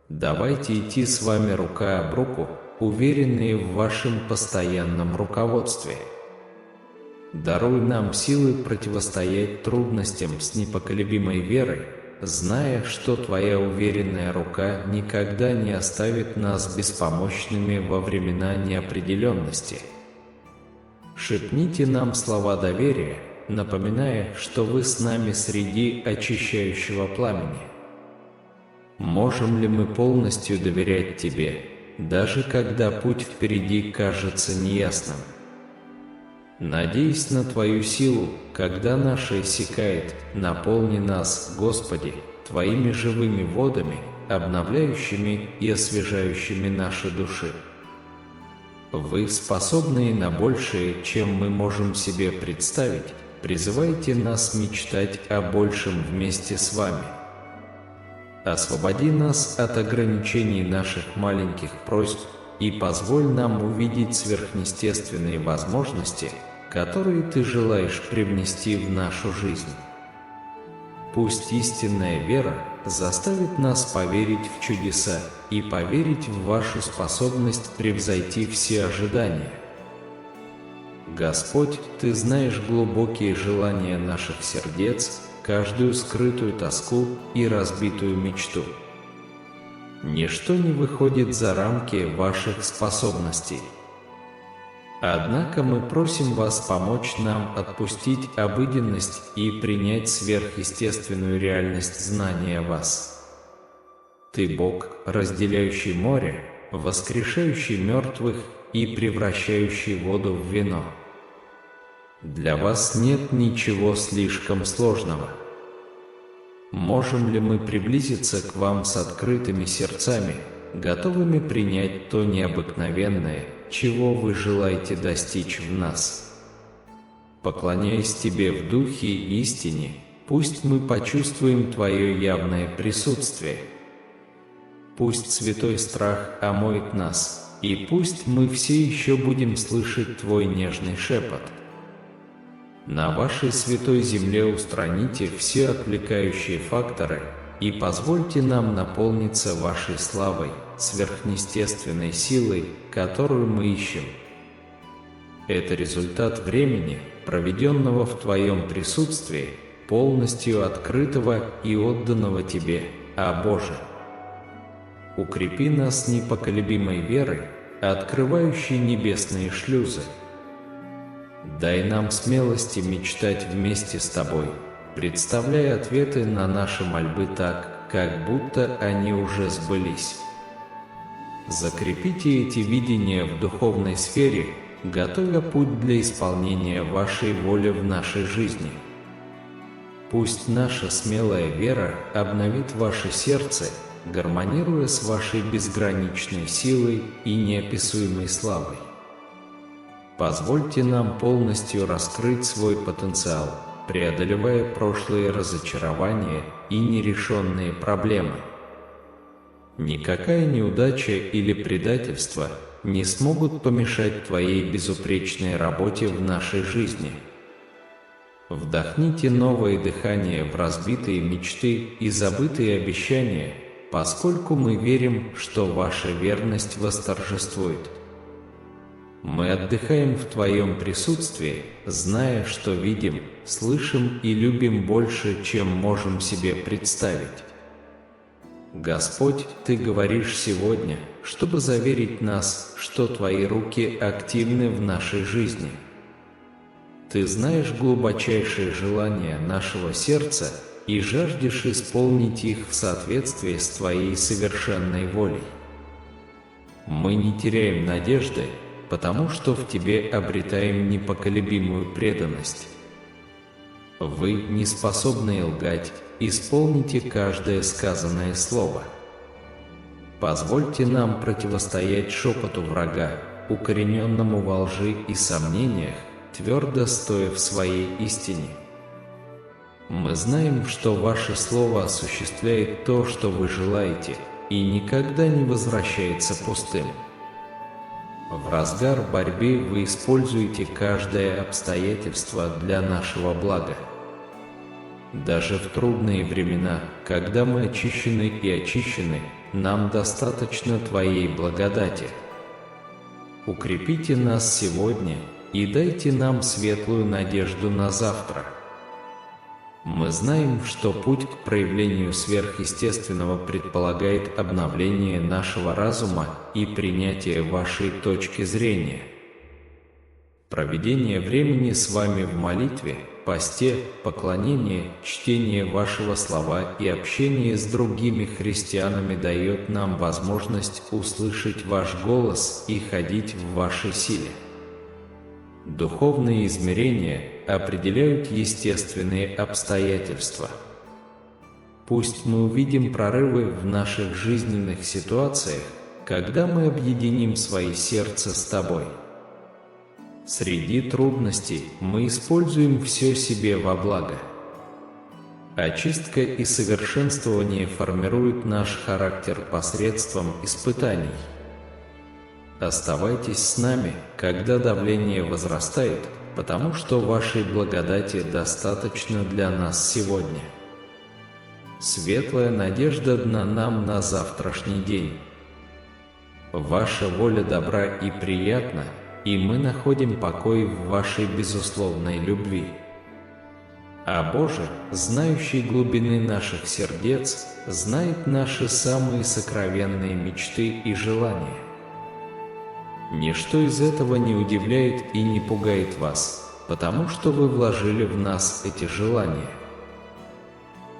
[SPEAKER 1] Давайте идти с Вами рука об руку, уверенные в Вашем постоянном руководстве. Даруй нам силы противостоять трудностям с непоколебимой верой, зная, что Твоя уверенная рука никогда не оставит нас беспомощными во времена неопределенности. Шепните нам слова доверия, напоминая, что Вы с нами среди очищающего пламени. Можем ли мы полностью доверять Тебе, даже когда путь впереди кажется неясным? Надеясь на Твою силу, когда наша иссякает, наполни нас, Господи, Твоими живыми водами, обновляющими и освежающими наши души. Вы, способные на большее, чем мы можем себе представить, призывайте нас мечтать о большем вместе с Вами. Освободи нас от ограничений наших маленьких просьб и позволь нам увидеть сверхъестественные возможности, которые Ты желаешь привнести в нашу жизнь. Пусть истинная вера заставит нас поверить в чудеса и поверить в Вашу способность превзойти все ожидания. Господь, Ты знаешь глубокие желания наших сердец, каждую скрытую тоску и разбитую мечту. Ничто не выходит за рамки Ваших способностей. Однако мы просим Вас помочь нам отпустить обыденность и принять сверхъестественную реальность знания о Вас. Ты Бог, разделяющий море, воскрешающий мертвых и превращающий воду в вино. Для Вас нет ничего слишком сложного. Можем ли мы приблизиться к Вам с открытыми сердцами, готовыми принять то необыкновенное, чего Вы желаете достичь в нас? Поклоняясь Тебе в Духе и истине, пусть мы почувствуем Твое явное присутствие. Пусть святой страх омоет нас, и пусть мы все еще будем слышать Твой нежный шепот. На Вашей святой земле устраните все отвлекающие факторы и позвольте нам наполниться Вашей славой, сверхъестественной силой, которую мы ищем. Это результат времени, проведенного в Твоем присутствии, полностью открытого и отданного Тебе, о Боже. Укрепи нас непоколебимой верой, открывающей небесные шлюзы. Дай нам смелости мечтать вместе с Тобой, представляя ответы на наши мольбы так, как будто они уже сбылись. Закрепите эти видения в духовной сфере, готовя путь для исполнения Вашей воли в нашей жизни. Пусть наша смелая вера обновит Ваше сердце, гармонируя с Вашей безграничной силой и неописуемой славой. Позвольте нам полностью раскрыть свой потенциал, преодолевая прошлые разочарования и нерешенные проблемы. Никакая неудача или предательство не смогут помешать Твоей безупречной работе в нашей жизни. Вдохните новое дыхание в разбитые мечты и забытые обещания, поскольку мы верим, что Ваша верность восторжествует. Мы отдыхаем в Твоем присутствии, зная, что видим, слышим и любим больше, чем можем себе представить. Господь, Ты говоришь сегодня, чтобы заверить нас, что Твои руки активны в нашей жизни. Ты знаешь глубочайшие желания нашего сердца и жаждешь исполнить их в соответствии с Твоей совершенной волей. Мы не теряем надежды, потому что в Тебе обретаем непоколебимую преданность. Вы, не способные лгать, исполните каждое сказанное слово. Позвольте нам противостоять шепоту врага, укорененному во лжи и сомнениях, твердо стоя в Своей истине. Мы знаем, что Ваше Слово осуществляет то, что Вы желаете, и никогда не возвращается пустым. В разгар борьбы Вы используете каждое обстоятельство для нашего блага. Даже в трудные времена, когда мы очищены и очищены, нам достаточно Твоей благодати. Укрепите нас сегодня и дайте нам светлую надежду на завтра. Мы знаем, что путь к проявлению сверхъестественного предполагает обновление нашего разума и принятие вашей точки зрения. Проведение времени с вами в молитве, посте, поклонении, чтение вашего слова и общение с другими христианами дает нам возможность услышать ваш голос и ходить в вашей силе. Духовные измерения определяют естественные обстоятельства. Пусть мы увидим прорывы в наших жизненных ситуациях, когда мы объединим свои сердца с Тобой. Среди трудностей мы используем все себе во благо. Очистка и совершенствование формируют наш характер посредством испытаний. Оставайтесь с нами, когда давление возрастает, потому что вашей благодати достаточно для нас сегодня. Светлая надежда дана нам на завтрашний день. Ваша воля добра и приятна, и мы находим покой в вашей безусловной любви. А Боже, знающий глубины наших сердец, знает наши самые сокровенные мечты и желания. Ничто из этого не удивляет и не пугает вас, потому что вы вложили в нас эти желания.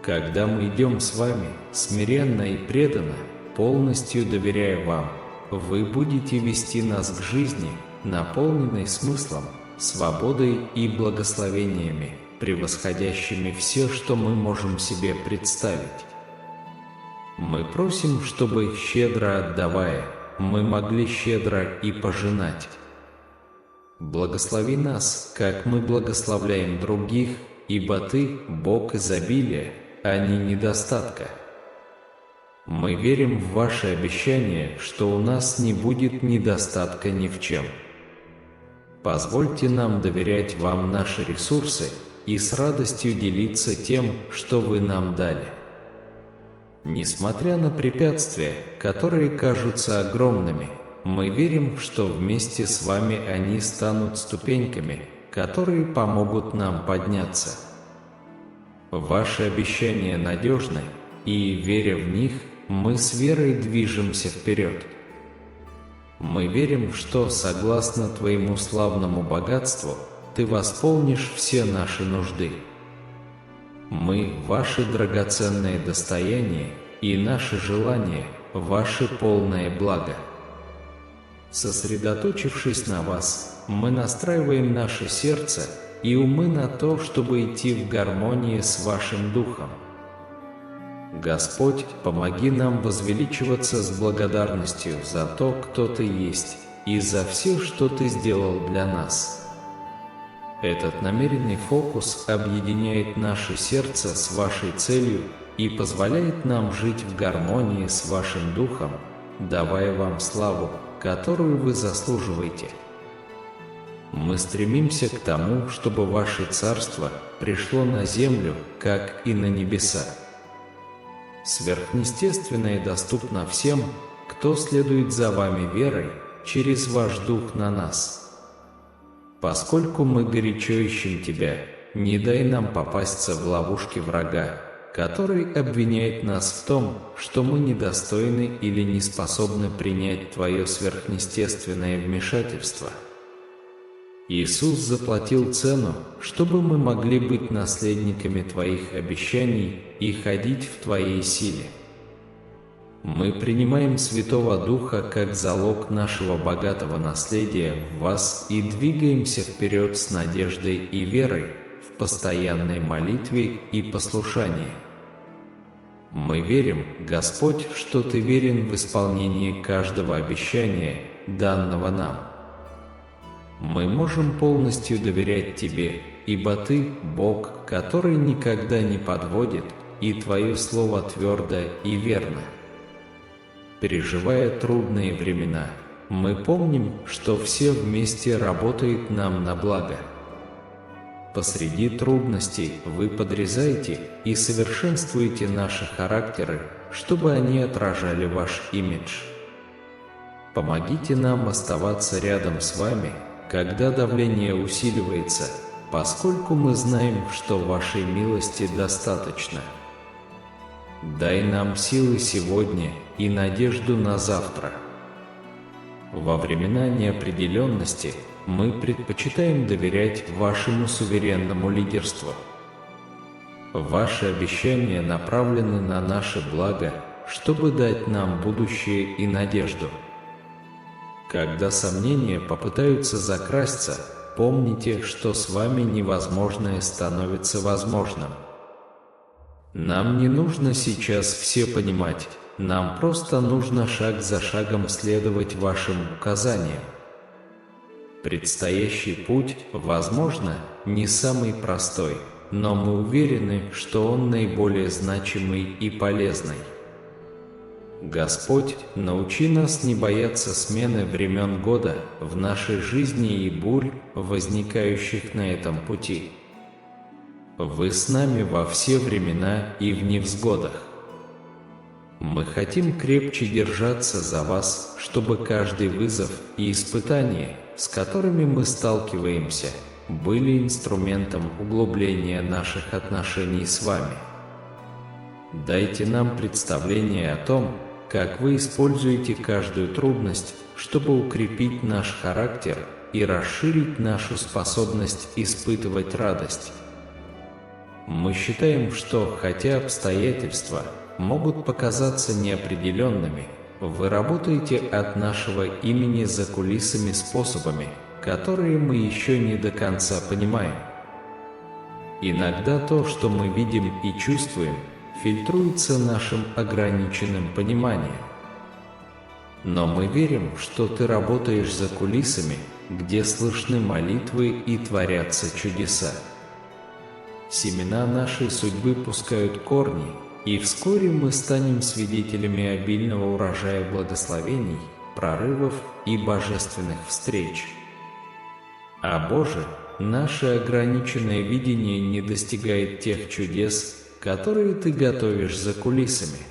[SPEAKER 1] Когда мы идем с вами, смиренно и преданно, полностью доверяя вам, вы будете вести нас к жизни, наполненной смыслом, свободой и благословениями, превосходящими все, что мы можем себе представить. Мы просим, чтобы, щедро отдавая, мы могли щедро и пожинать. Благослови нас, как мы благословляем других, ибо Ты – Бог изобилия, а не недостатка. Мы верим в Ваше обещание, что у нас не будет недостатка ни в чем. Позвольте нам доверять Вам наши ресурсы и с радостью делиться тем, что Вы нам дали. Несмотря на препятствия, которые кажутся огромными, мы верим, что вместе с Вами они станут ступеньками, которые помогут нам подняться. Ваши обещания надежны, и, веря в них, мы с верой движемся вперед. Мы верим, что, согласно Твоему славному богатству, Ты восполнишь все наши нужды. Мы – Ваше драгоценное достояние, и наше желание – Ваше полное благо. Сосредоточившись на Вас, мы настраиваем наше сердце и умы на то, чтобы идти в гармонии с Вашим Духом. Господь, помоги нам возвеличиваться с благодарностью за то, кто Ты есть, и за все, что Ты сделал для нас. Этот намеренный фокус объединяет наше сердце с Вашей целью и позволяет нам жить в гармонии с Вашим Духом, давая Вам славу, которую Вы заслуживаете. Мы стремимся к тому, чтобы Ваше Царство пришло на землю, как и на небеса. Сверхъестественное доступно всем, кто следует за Вами верой через Ваш Дух на нас. Поскольку мы горячо ищем Тебя, не дай нам попасться в ловушки врага, который обвиняет нас в том, что мы недостойны или не способны принять Твое сверхъестественное вмешательство. Иисус заплатил цену, чтобы мы могли быть наследниками Твоих обещаний и ходить в Твоей силе. Мы принимаем Святого Духа как залог нашего богатого наследия в Вас и двигаемся вперед с надеждой и верой, в постоянной молитве и послушании. Мы верим, Господь, что Ты верен в исполнении каждого обещания, данного нам. Мы можем полностью доверять Тебе, ибо Ты – Бог, который никогда не подводит, и Твое Слово твердо и верно. Переживая трудные времена, мы помним, что все вместе работает нам на благо. Посреди трудностей Вы подрезаете и совершенствуете наши характеры, чтобы они отражали Ваш имидж. Помогите нам оставаться рядом с Вами, когда давление усиливается, поскольку мы знаем, что вашей милости достаточно. Дай нам силы сегодня и надежду на завтра. Во времена неопределенности мы предпочитаем доверять вашему суверенному лидерству. Ваши обещания направлены на наше благо, чтобы дать нам будущее и надежду. Когда сомнения попытаются закрасться, помните, что с вами невозможное становится возможным. Нам не нужно сейчас все понимать, нам просто нужно шаг за шагом следовать вашим указаниям. Предстоящий путь, возможно, не самый простой, но мы уверены, что он наиболее значимый и полезный. Господь, научи нас не бояться смены времен года в нашей жизни и бурь, возникающих на этом пути. Вы с нами во все времена и в невзгодах. Мы хотим крепче держаться за вас, чтобы каждый вызов и испытание, с которыми мы сталкиваемся, были инструментом углубления наших отношений с вами. Дайте нам представление о том, как вы используете каждую трудность, чтобы укрепить наш характер и расширить нашу способность испытывать радость. Мы считаем, что, хотя обстоятельства могут показаться неопределенными, вы работаете от нашего имени за кулисами способами, которые мы еще не до конца понимаем. Иногда то, что мы видим и чувствуем, фильтруется нашим ограниченным пониманием. Но мы верим, что ты работаешь за кулисами, где слышны молитвы и творятся чудеса. Семена нашей судьбы пускают корни, и вскоре мы станем свидетелями обильного урожая благословений, прорывов и божественных встреч. А Боже, наше ограниченное видение не достигает тех чудес, которые Ты готовишь за кулисами.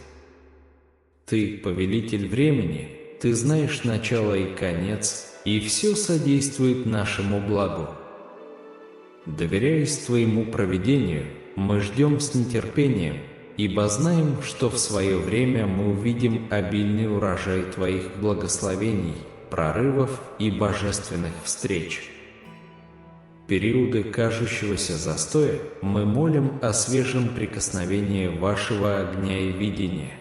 [SPEAKER 1] Ты — повелитель времени, Ты знаешь начало и конец, и все содействует нашему благу. Доверяясь Твоему провидению, мы ждем с нетерпением, ибо знаем, что в свое время мы увидим обильный урожай Твоих благословений, прорывов и божественных встреч. В периоды кажущегося застоя мы молим о свежем прикосновении Вашего огня и видения.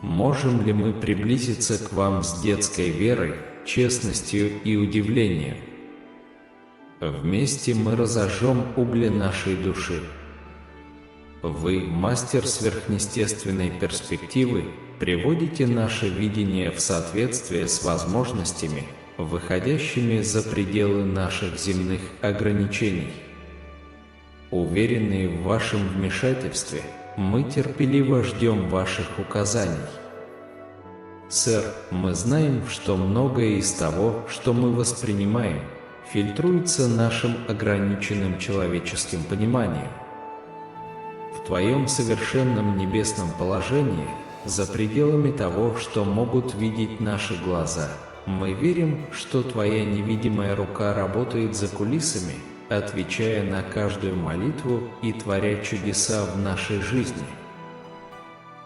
[SPEAKER 1] Можем ли мы приблизиться к Вам с детской верой, честностью и удивлением? Вместе мы разожжем угли нашей души. Вы, мастер сверхъестественной перспективы, приводите наше видение в соответствие с возможностями, выходящими за пределы наших земных ограничений. Уверенные в Вашем вмешательстве, мы терпеливо ждем Ваших указаний. Сэр, мы знаем, что многое из того, что мы воспринимаем, фильтруется нашим ограниченным человеческим пониманием. В Твоем совершенном небесном положении, за пределами того, что могут видеть наши глаза, мы верим, что Твоя невидимая рука работает за кулисами, отвечая на каждую молитву и творя чудеса в нашей жизни.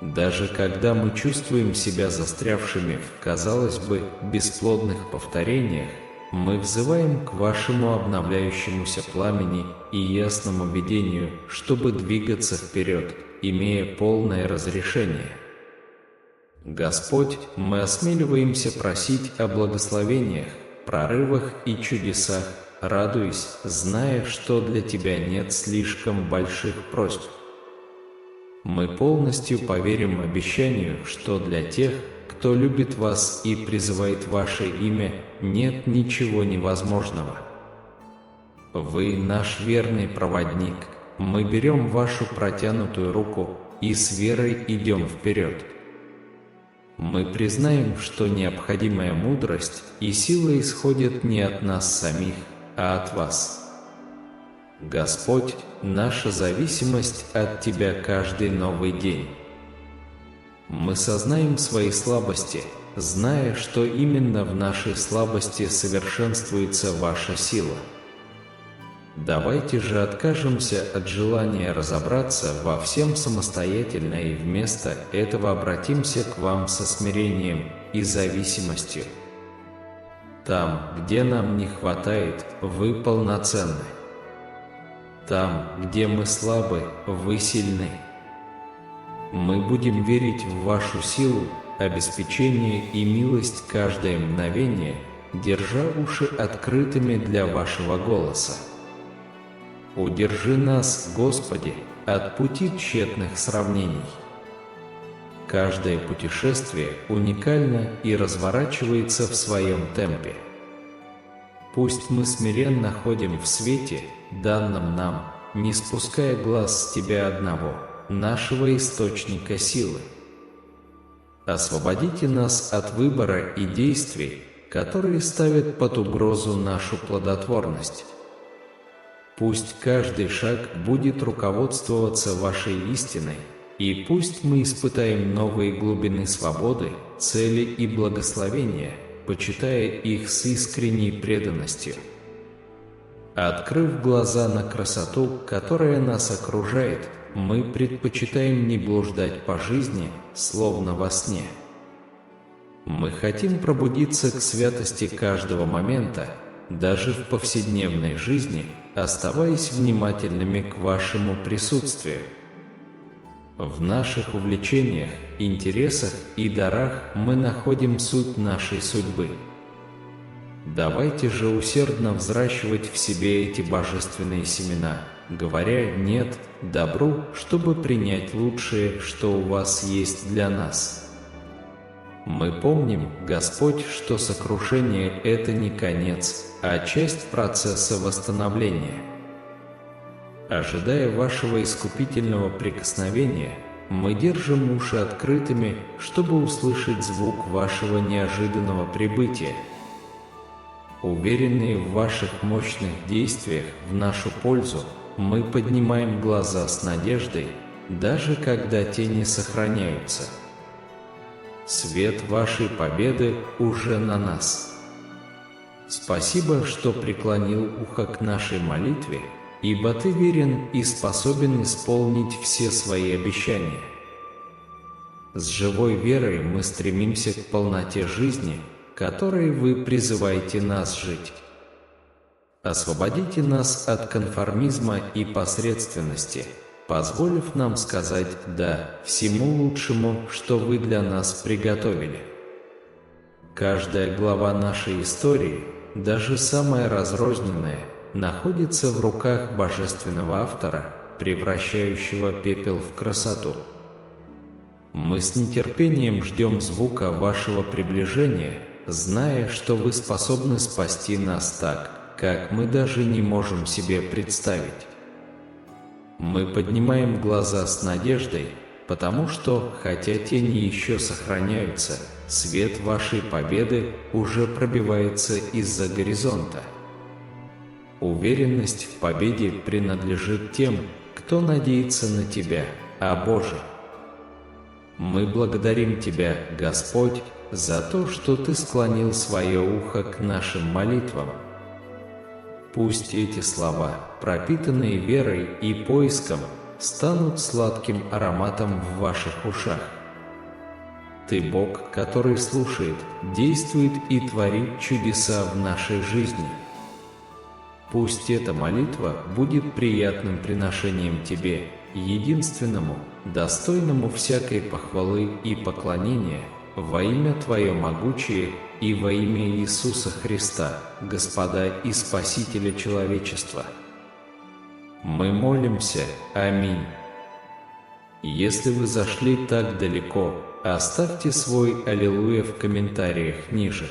[SPEAKER 1] Даже когда мы чувствуем себя застрявшими в, казалось бы, бесплодных повторениях, мы взываем к Вашему обновляющемуся пламени и ясному видению, чтобы двигаться вперед, имея полное разрешение. Господь, мы осмеливаемся просить о благословениях, прорывах и чудесах, радуясь, зная, что для Тебя нет слишком больших просьб. Мы полностью поверим обещанию, что для тех, кто любит Вас и призывает Ваше имя, нет ничего невозможного. Вы наш верный проводник, мы берем Вашу протянутую руку и с верой идем вперед. Мы признаем, что необходимая мудрость и сила исходят не от нас самих, а от Вас. Господь, наша зависимость от Тебя каждый новый день. Мы сознаем свои слабости, зная, что именно в нашей слабости совершенствуется Ваша сила. Давайте же откажемся от желания разобраться во всем самостоятельно и вместо этого обратимся к вам со смирением и зависимостью. Там, где нам не хватает, вы полноценны. Там, где мы слабы, вы сильны. Мы будем верить в вашу силу, обеспечение и милость каждое мгновение, держа уши открытыми для вашего голоса. Удержи нас, Господи, от пути тщетных сравнений. Каждое путешествие уникально и разворачивается в своем темпе. Пусть мы смиренно ходим в свете, данном нам, не спуская глаз с Тебя одного, нашего источника силы. Освободите нас от выбора и действий, которые ставят под угрозу нашу плодотворность. Пусть каждый шаг будет руководствоваться вашей истиной, и пусть мы испытаем новые глубины свободы, цели и благословения, почитая их с искренней преданностью. Открыв глаза на красоту, которая нас окружает, мы предпочитаем не блуждать по жизни, словно во сне. Мы хотим пробудиться к святости каждого момента, даже в повседневной жизни, оставаясь внимательными к вашему присутствию. В наших увлечениях, интересах и дарах мы находим суть нашей судьбы. Давайте же усердно взращивать в себе эти божественные семена, говоря «нет» добру, чтобы принять лучшее, что у вас есть для нас. Мы помним, Господь, что сокрушение – это не конец, а часть процесса восстановления. Ожидая вашего искупительного прикосновения, мы держим уши открытыми, чтобы услышать звук вашего неожиданного прибытия. Уверенные в ваших мощных действиях в нашу пользу, мы поднимаем глаза с надеждой, даже когда тени сохраняются. Свет вашей победы уже на нас. Спасибо, что преклонил ухо к нашей молитве, ибо Ты верен и способен исполнить все свои обещания. С живой верой мы стремимся к полноте жизни, которой Вы призываете нас жить. Освободите нас от конформизма и посредственности, позволив нам сказать «да» всему лучшему, что Вы для нас приготовили. Каждая глава нашей истории, даже самая разрозненная, находится в руках Божественного Автора, превращающего пепел в красоту. Мы с нетерпением ждем звука Вашего приближения, зная, что Вы способны спасти нас так, как мы даже не можем себе представить. Мы поднимаем глаза с надеждой, потому что, хотя тени еще сохраняются, свет Вашей победы уже пробивается из-за горизонта. Уверенность в победе принадлежит тем, кто надеется на Тебя, о Боже. Мы благодарим Тебя, Господь, за то, что Ты склонил свое ухо к нашим молитвам. Пусть эти слова, пропитанные верой и поиском, станут сладким ароматом в Ваших ушах. Ты Бог, который слушает, действует и творит чудеса в нашей жизни. Пусть эта молитва будет приятным приношением Тебе, единственному, достойному всякой похвалы и поклонения, во имя Твое могучее и во имя Иисуса Христа, Господа и Спасителя человечества. Мы молимся. Аминь. Если вы зашли так далеко, оставьте свой аллилуйя в комментариях ниже.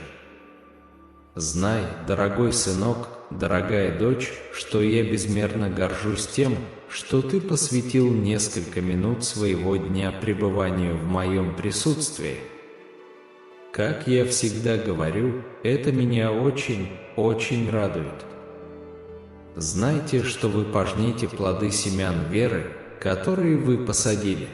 [SPEAKER 1] Знай, дорогой сынок, дорогая дочь, что я безмерно горжусь тем, что ты посвятил несколько минут своего дня пребыванию в моем присутствии. Как я всегда говорю, это меня очень, очень радует. Знайте, что вы пожнете плоды семян веры, которые вы посадили.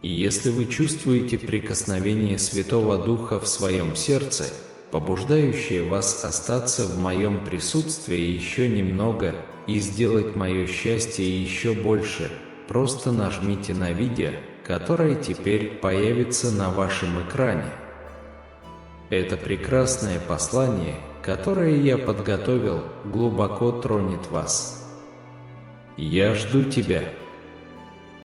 [SPEAKER 1] И если вы чувствуете прикосновение Святого Духа в своем сердце, побуждающее вас остаться в моем присутствии еще немного и сделать мое счастье еще больше, просто нажмите на видео, которое теперь появится на вашем экране. Это прекрасное послание, которое я подготовил, глубоко тронет вас. Я жду тебя.